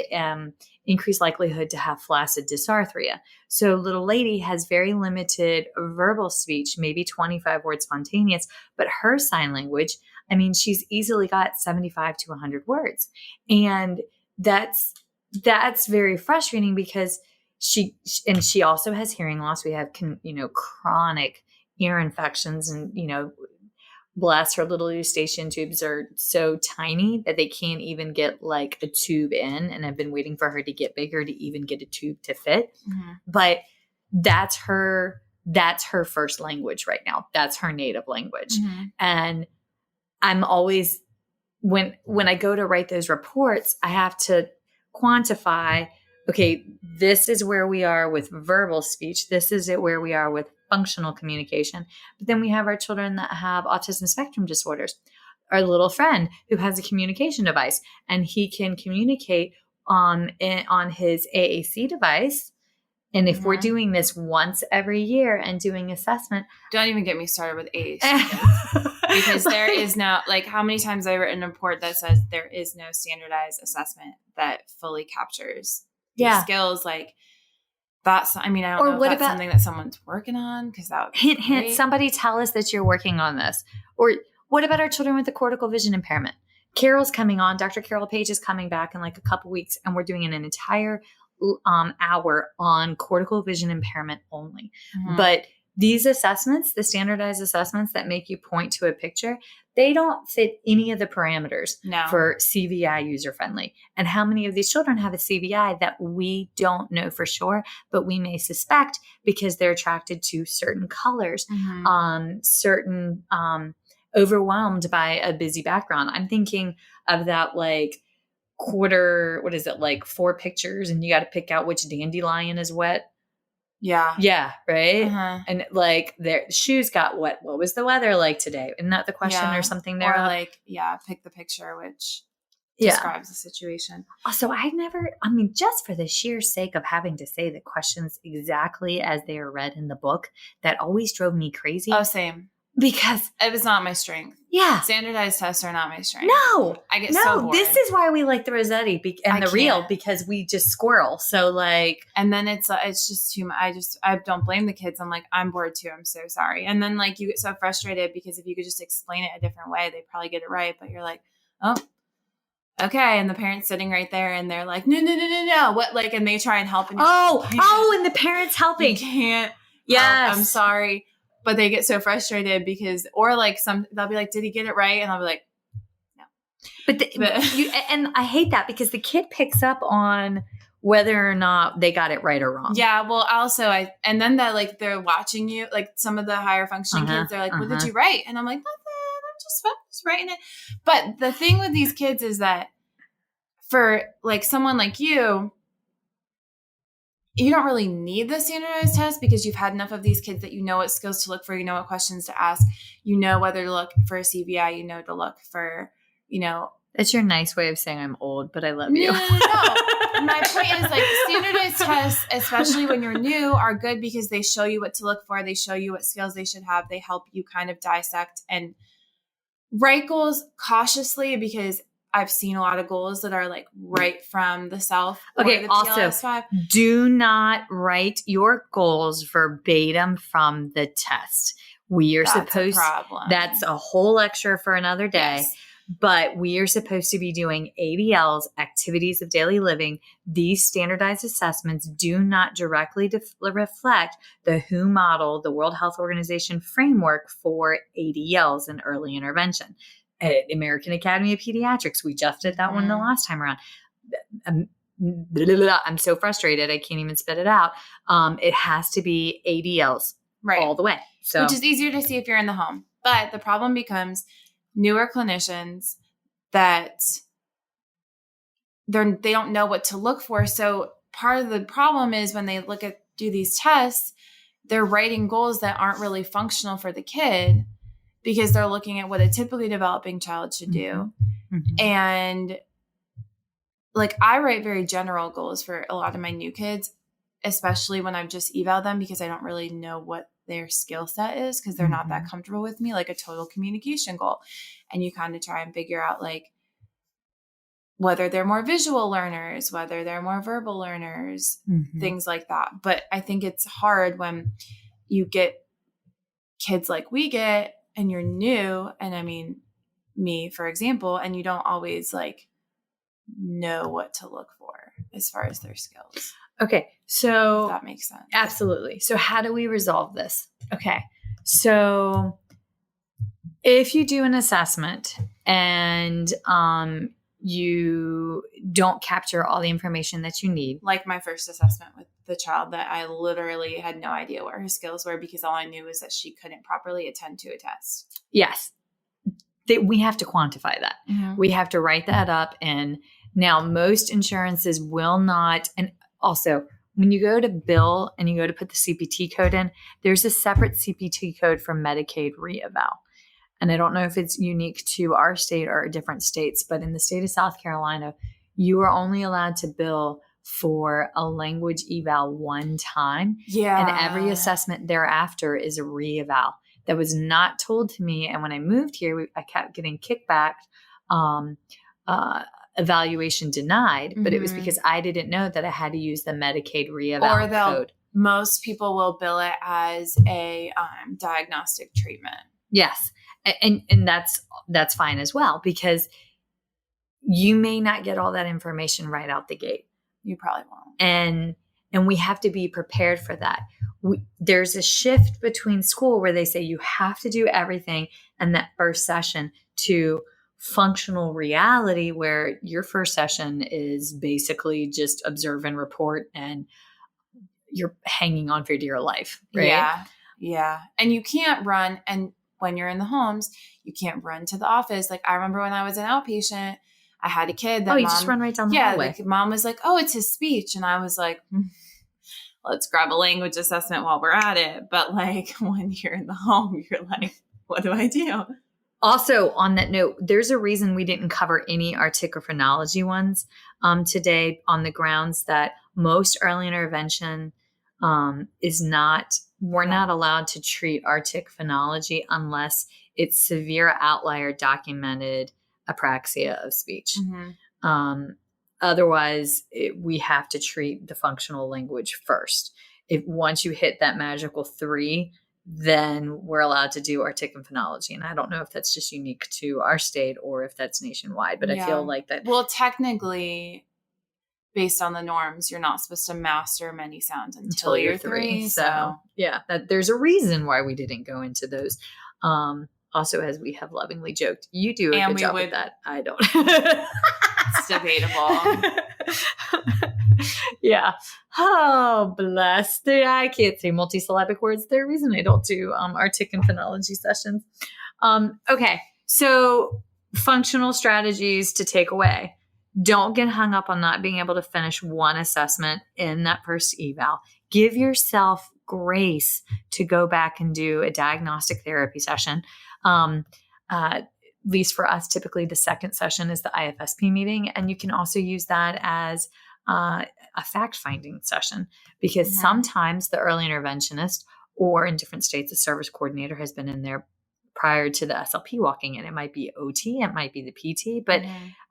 increased likelihood to have flaccid dysarthria. So little lady has very limited verbal speech, maybe 25 words spontaneous, but her sign language, I mean, she's easily got 75 to 100 words. And that's very frustrating because she also has hearing loss. We have, chronic ear infections and, bless her little eustachian tubes are so tiny that they can't even get like a tube in. And I've been waiting for her to get bigger to even get a tube to fit. But that's her first language right now. That's her native language. And I'm always, when I go to write those reports, I have to quantify, okay, this is where we are with verbal speech. This is where we are with functional communication. But then we have our children that have autism spectrum disorders. Our little friend who has a communication device and he can communicate on his AAC device. And if we're doing this once every year and doing assessment. Don't even get me started with AAC. Because there is no, like how many times I've written a report that says there is no standardized assessment that fully captures these skills. Like that's, I mean, I don't know if that's something that someone's working on because that would be hint, somebody tell us that you're working on this. Or what about our children with the cortical vision impairment? Carol's coming on. Dr. Carol Page is coming back in like a couple weeks and we're doing an entire hour on cortical vision impairment only. But these assessments, the standardized assessments that make you point to a picture, they don't fit any of the parameters for CVI user friendly. And how many of these children have a CVI that we don't know for sure, but we may suspect because they're attracted to certain colors, certain overwhelmed by a busy background. I'm thinking of that like what is it, like 4 pictures and you got to pick out which dandelion is wet. Yeah. Right. And like their shoes got wet. What was the weather like today? Isn't that the question or something there? Or like, pick the picture, which describes the situation. So just for the sheer sake of having to say the questions exactly as they are read in the book, that always drove me crazy. Oh, same. Because it was not my strength. Yeah. Standardized tests are not my strength. No. I get so bored. This is why we like the Rossetti and the real, because we just squirrel. So like. And then it's just too much. I don't blame the kids. I'm like, I'm bored too. I'm so sorry. And then like you get so frustrated because if you could just explain it a different way, they'd probably get it right. But you're like, oh, okay. And the parent's sitting right there and they're like, no. What, like, and they try and help. And and the parents helping. You can't. Yes. I'm sorry. But they get so frustrated because, or like they'll be like, did he get it right? And I'll be like, no. And I hate that because the kid picks up on whether or not they got it right or wrong. Yeah. Well, also and then that like they're watching you, like some of the higher functioning kids, they're like, what did you write? And I'm like, nothing. I'm just writing it. But the thing with these kids is that for like someone like you don't really need the standardized test because you've had enough of these kids that you know what skills to look for, you know what questions to ask, you know whether to look for a CVI, you know to look for, That's your nice way of saying I'm old, but I love you. No. My point is like standardized tests, especially when you're new, are good because they show you what to look for. They show you what skills they should have. They help you kind of dissect and write goals cautiously because I've seen a lot of goals that are like right from the self. Okay. Also, do not write your goals verbatim from the test. That's a whole lecture for another day. Yes. But we are supposed to be doing ADLs, activities of daily living. These standardized assessments do not directly reflect the WHO model, the World Health Organization framework for ADLs and early intervention. At American Academy of Pediatrics, we just did that one the last time around. I'm so frustrated. I can't even spit it out. It has to be ADLs all the way. So, which is easier to see if you're in the home. But the problem becomes newer clinicians that they don't know what to look for. So part of the problem is when they do these tests, they're writing goals that aren't really functional for the kid because they're looking at what a typically developing child should do. Mm-hmm. And like I write very general goals for a lot of my new kids, especially when I've just eval them because I don't really know what their skill set is because they're not that comfortable with me, like a total communication goal. And you kind of try and figure out like whether they're more visual learners, whether they're more verbal learners, things like that. But I think it's hard when you get kids like we get and you're new. And I mean, me, for example, and you don't always like know what to look for as far as their skills. Okay. So if that makes sense. Absolutely. So how do we resolve this? Okay. So if you do an assessment and you don't capture all the information that you need. Like my first assessment with the child that I literally had no idea what her skills were because all I knew was that she couldn't properly attend to a test. Yes. We have to quantify that. Mm-hmm. We have to write that up. And now most insurances will not. And also, when you go to bill and you go to put the CPT code in, there's a separate CPT code for Medicaid reeval. And I don't know if it's unique to our state or different states, but in the state of South Carolina, you are only allowed to bill for a language eval one time. Yeah. And every assessment thereafter is a reeval. That was not told to me. And when I moved here, I kept getting kickback, evaluation denied, but it was because I didn't know that I had to use the Medicaid reeval code. Most people will bill it as a diagnostic treatment. Yes. And that's fine as well, because you may not get all that information right out the gate. You probably won't. And we have to be prepared for that. There's a shift between school where they say you have to do everything in that first session to functional reality, where your first session is basically just observe and report and you're hanging on for dear life. Right? Yeah. Yeah. And you can't run. And when you're in the homes, you can't run to the office. Like I remember when I was an outpatient, I had a kid that you just run right down the hallway. Like mom was like, oh, it's his speech. And I was like, let's grab a language assessment while we're at it. But like when you're in the home, you're like, what do I do? Also, on that note, there's a reason we didn't cover any articophonology ones today, on the grounds that most early intervention we're not allowed to treat articophonology unless it's severe outlier documented apraxia of speech. Otherwise, we have to treat the functional language first. Once you hit that magical 3, then we're allowed to do articophonology. And I don't know if that's just unique to our state or if that's nationwide, but I feel like that. Well, technically, based on the norms, you're not supposed to master many sounds until you're 3. So yeah, there's a reason why we didn't go into those. Also, as we have lovingly joked, you do a And good we job would- with that. I don't. It's debatable. Yeah. Oh, bless. I can't say multisyllabic words. There's a reason I don't do artic and phonology sessions. Okay. So functional strategies to take away. Don't get hung up on not being able to finish one assessment in that first eval. Give yourself grace to go back and do a diagnostic therapy session. At least for us, typically the second session is the IFSP meeting. And you can also use that as a fact-finding session, because sometimes the early interventionist, or in different states, the service coordinator has been in there prior to the SLP walking in. It might be OT, it might be the PT, but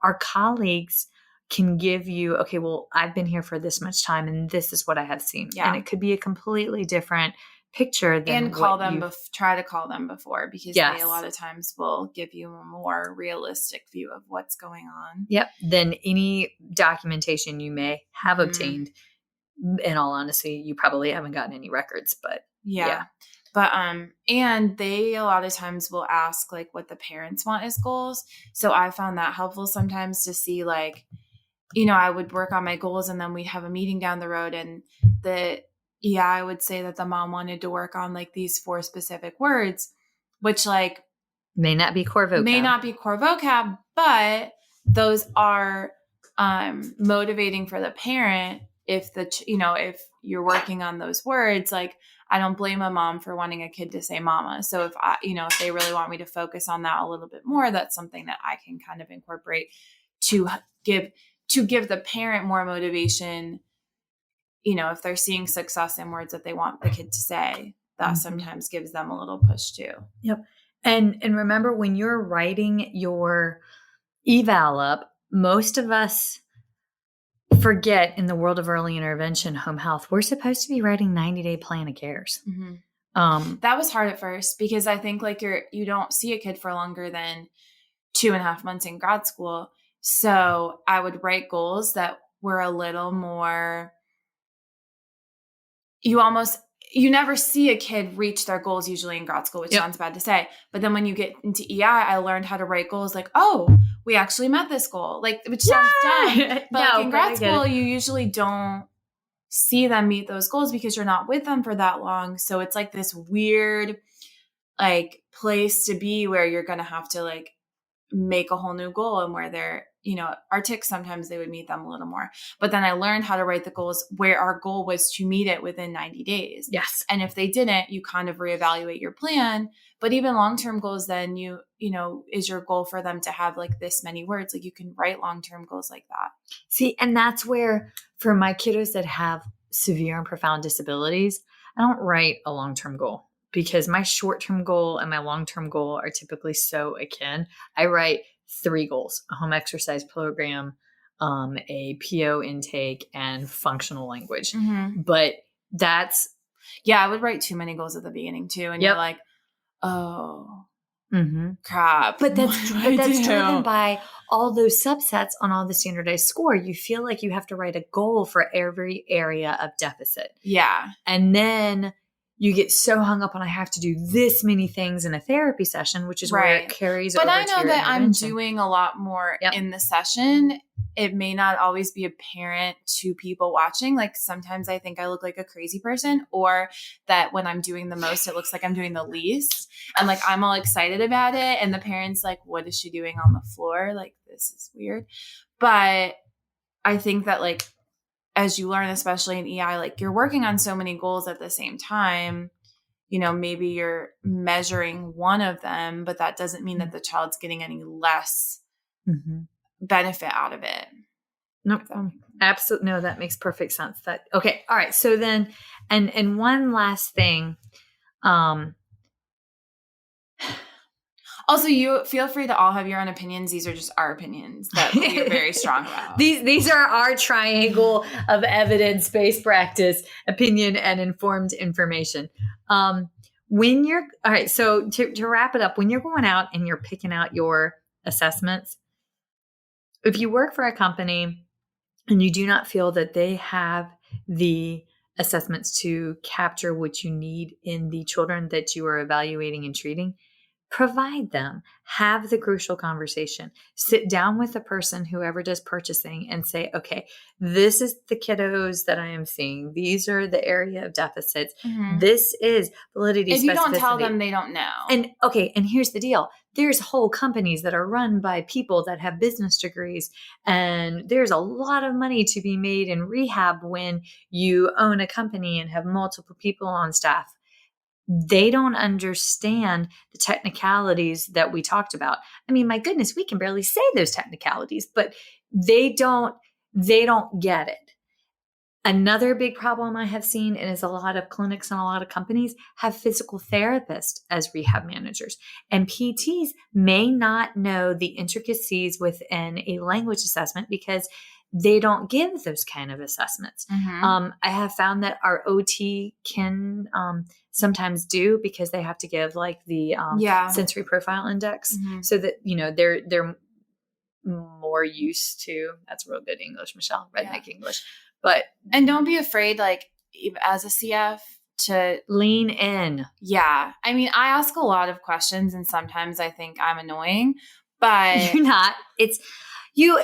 our colleagues can give you, okay, well, I've been here for this much time and this is what I have seen. Yeah. And it could be a completely different picture than and call them try to call them before, because they a lot of times will give you a more realistic view of what's going on. Yep. Than any documentation you may have obtained. In all honesty, you probably haven't gotten any records, but yeah. But and they a lot of times will ask like what the parents want as goals. So I found that helpful sometimes to see, like, you know, I would work on my goals and then we'd have a meeting down the road, and I would say that the mom wanted to work on like these 4 specific words, which like may not be core vocab, but those are motivating for the parent. If if you're working on those words, like, I don't blame a mom for wanting a kid to say mama. So if they really want me to focus on that a little bit more, that's something that I can kind of incorporate to give the parent more motivation. You know, if they're seeing success in words that they want the kid to say, that sometimes gives them a little push too. Yep. And remember, when you're writing your eval up, most of us forget, in the world of early intervention, home health, we're supposed to be writing 90-day plan of cares. That was hard at first, because I think like you don't see a kid for longer than 2.5 months in grad school. So I would write goals that were a little more, you never see a kid reach their goals usually in grad school, which sounds bad to say. But then when you get into EI, I learned how to write goals like, oh, we actually met this goal, like, which sounds dumb. But in grad school, you usually don't see them meet those goals because you're not with them for that long. So it's like this weird like place to be where you're going to have to like make a whole new goal, and where they're, artic, sometimes they would meet them a little more. But then I learned how to write the goals where our goal was to meet it within 90 days. Yes. And if they didn't, you kind of reevaluate your plan. But even long-term goals, then is your goal for them to have like this many words. Like, you can write long-term goals like that. See, and that's where, for my kiddos that have severe and profound disabilities, I don't write a long-term goal, because my short-term goal and my long-term goal are typically so akin. I write 3 goals: a home exercise program, a PO intake, and functional language. But that's... Yeah, I would write too many goals at the beginning too. And you're like, oh, crap. But that's driven by all those subsets on all the standardized score. You feel like you have to write a goal for every area of deficit. Yeah. And then you get so hung up on, I have to do this many things in a therapy session, which is where it carries over to your intervention. But I know that I'm doing a lot more in the session. It may not always be apparent to people watching. Like, sometimes I think I look like a crazy person, or that when I'm doing the most, it looks like I'm doing the least. And like, I'm all excited about it. And the parents like, what is she doing on the floor? Like, this is weird. But I think that like, as you learn, especially in EI, like, you're working on so many goals at the same time. Maybe you're measuring one of them, but that doesn't mean that the child's getting any less benefit out of it. Nope. Absolutely. No, that makes perfect sense. Okay. All right. So then, and one last thing, also, you feel free to all have your own opinions. These are just our opinions that we're very strong about. These are our triangle of evidence-based practice, opinion, and informed information. All right. So to wrap it up, when you're going out and you're picking out your assessments, if you work for a company and you do not feel that they have the assessments to capture what you need in the children that you are evaluating and treating, Provide them, have the crucial conversation, sit down with the person, whoever does purchasing, and say, okay, this is the kiddos that I am seeing. These are the area of deficits. Mm-hmm. This is validity. If you don't tell them, they don't know. And here's the deal. There's whole companies that are run by people that have business degrees, and there's a lot of money to be made in rehab when you own a company and have multiple people on staff. They don't understand the technicalities that we talked about. I mean, my goodness, we can barely say those technicalities, but they don't get it. Another big problem I have seen is a lot of clinics and a lot of companies have physical therapists as rehab managers, and PTs may not know the intricacies within a language assessment because they don't give those kind of assessments. Mm-hmm. I have found that our OT can sometimes do because they have to give like the sensory profile index, so that they're more used to. That's real good English, Michelle, redneck English. And don't be afraid, like as a CF, to lean in. Yeah, I mean, I ask a lot of questions, and sometimes I think I'm annoying, but you're not. It's you.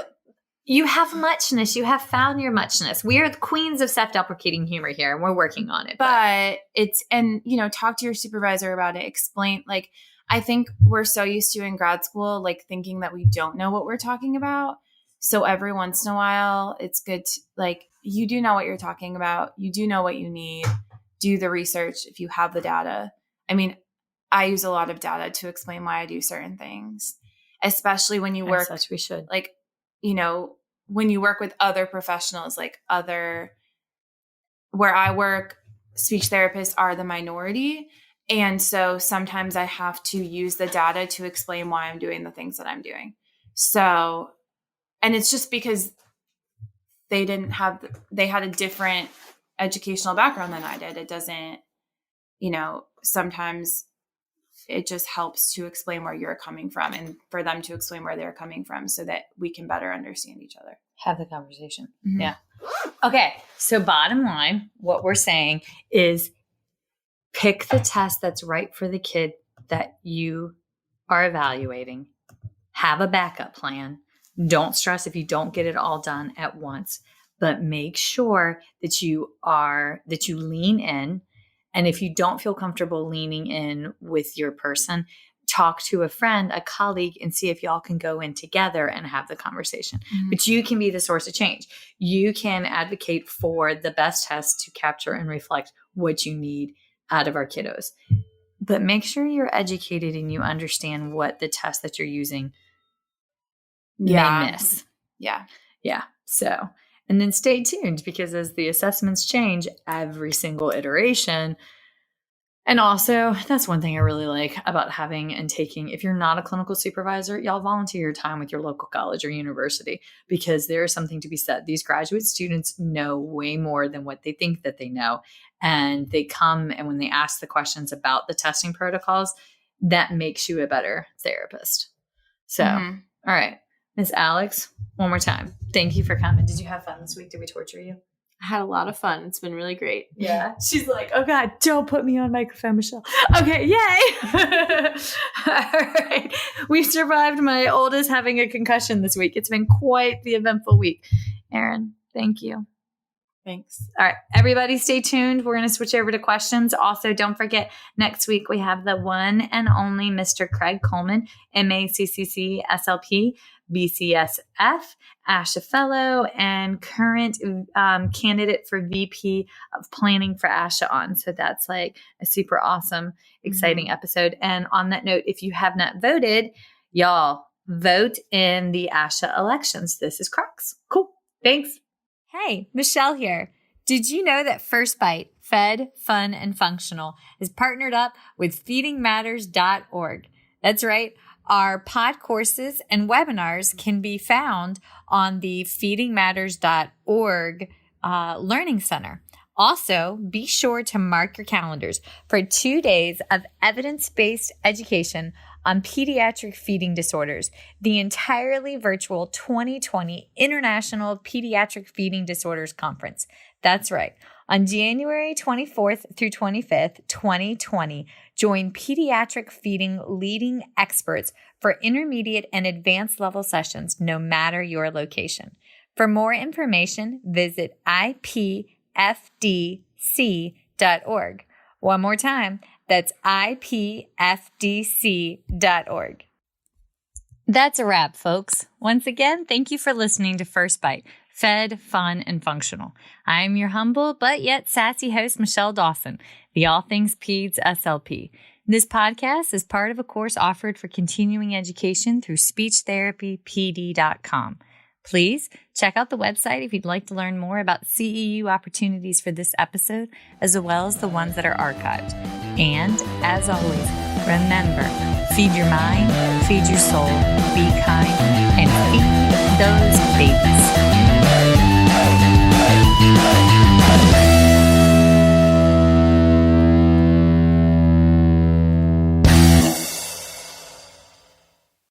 You have muchness. You have found your muchness. We are the queens of self-deprecating humor here, and we're working on it. But it's, and, talk to your supervisor about it. Explain, like, I think we're so used to in grad school, like, thinking that we don't know what we're talking about. So every once in a while, it's good to, like, you do know what you're talking about. You do know what you need. Do the research if you have the data. I mean, I use a lot of data to explain why I do certain things, especially when you work, as such we should. Like, when you work with other professionals, like where I work, speech therapists are the minority. And so sometimes I have to use the data to explain why I'm doing the things that I'm doing. So, and it's just because they had a different educational background than I did. It doesn't, sometimes it just helps to explain where you're coming from and for them to explain where they're coming from so that we can better understand each other. Have the conversation. Mm-hmm. Yeah. Okay. So bottom line, what we're saying is pick the test that's right for the kid that you are evaluating. Have a backup plan. Don't stress if you don't get it all done at once, but make sure that you lean in. And if you don't feel comfortable leaning in with your person, talk to a friend, a colleague, and see if y'all can go in together and have the conversation. Mm-hmm. But you can be the source of change. You can advocate for the best test to capture and reflect what you need out of our kiddos. But make sure you're educated and you understand what the test that you're using may miss. Yeah. Yeah. So, and then stay tuned because as the assessments change every single iteration, and also that's one thing I really like about having and taking, if you're not a clinical supervisor, y'all volunteer your time with your local college or university because there is something to be said. These graduate students know way more than what they think that they know. And they come and when they ask the questions about the testing protocols, that makes you a better therapist. So, All right. Miss Alex, one more time. Thank you for coming. Did you have fun this week? Did we torture you? I had a lot of fun. It's been really great. Yeah. She's like, oh God, don't put me on microphone, Michelle. Okay, yay. All right. We survived my oldest having a concussion this week. It's been quite the eventful week. Erin, thank you. Thanks. All right. Everybody stay tuned. We're going to switch over to questions. Also, don't forget, next week we have the one and only Mr. Craig Coleman, MSP CF-SLP, BCSF, ASHA Fellow, and current candidate for VP of Planning for ASHA on. So that's like a super awesome, exciting episode. And on that note, if you have not voted, y'all vote in the ASHA elections. This is Crocs. Cool. Thanks. Hey, Michelle here. Did you know that First Bite, Fed, Fun, and Functional is partnered up with feedingmatters.org? That's right. Our pod courses and webinars can be found on the feedingmatters.org Learning Center. Also, be sure to mark your calendars for 2 days of evidence-based education on pediatric feeding disorders, the entirely virtual 2020 International Pediatric Feeding Disorders Conference. That's right. On January 24th through 25th, 2020, join pediatric feeding leading experts for intermediate and advanced level sessions, no matter your location. For more information, visit ipfdc.org. One more time, that's ipfdc.org. That's a wrap, folks. Once again, thank you for listening to First Bite, fed, fun, and functional. I'm your humble but yet sassy host, Michelle Dawson, the All Things Peds SLP. This podcast is part of a course offered for continuing education through speechtherapypd.com. Please check out the website if you'd like to learn more about CEU opportunities for this episode, as well as the ones that are archived. And, as always, remember, feed your mind, feed your soul, be kind, and feed those babies.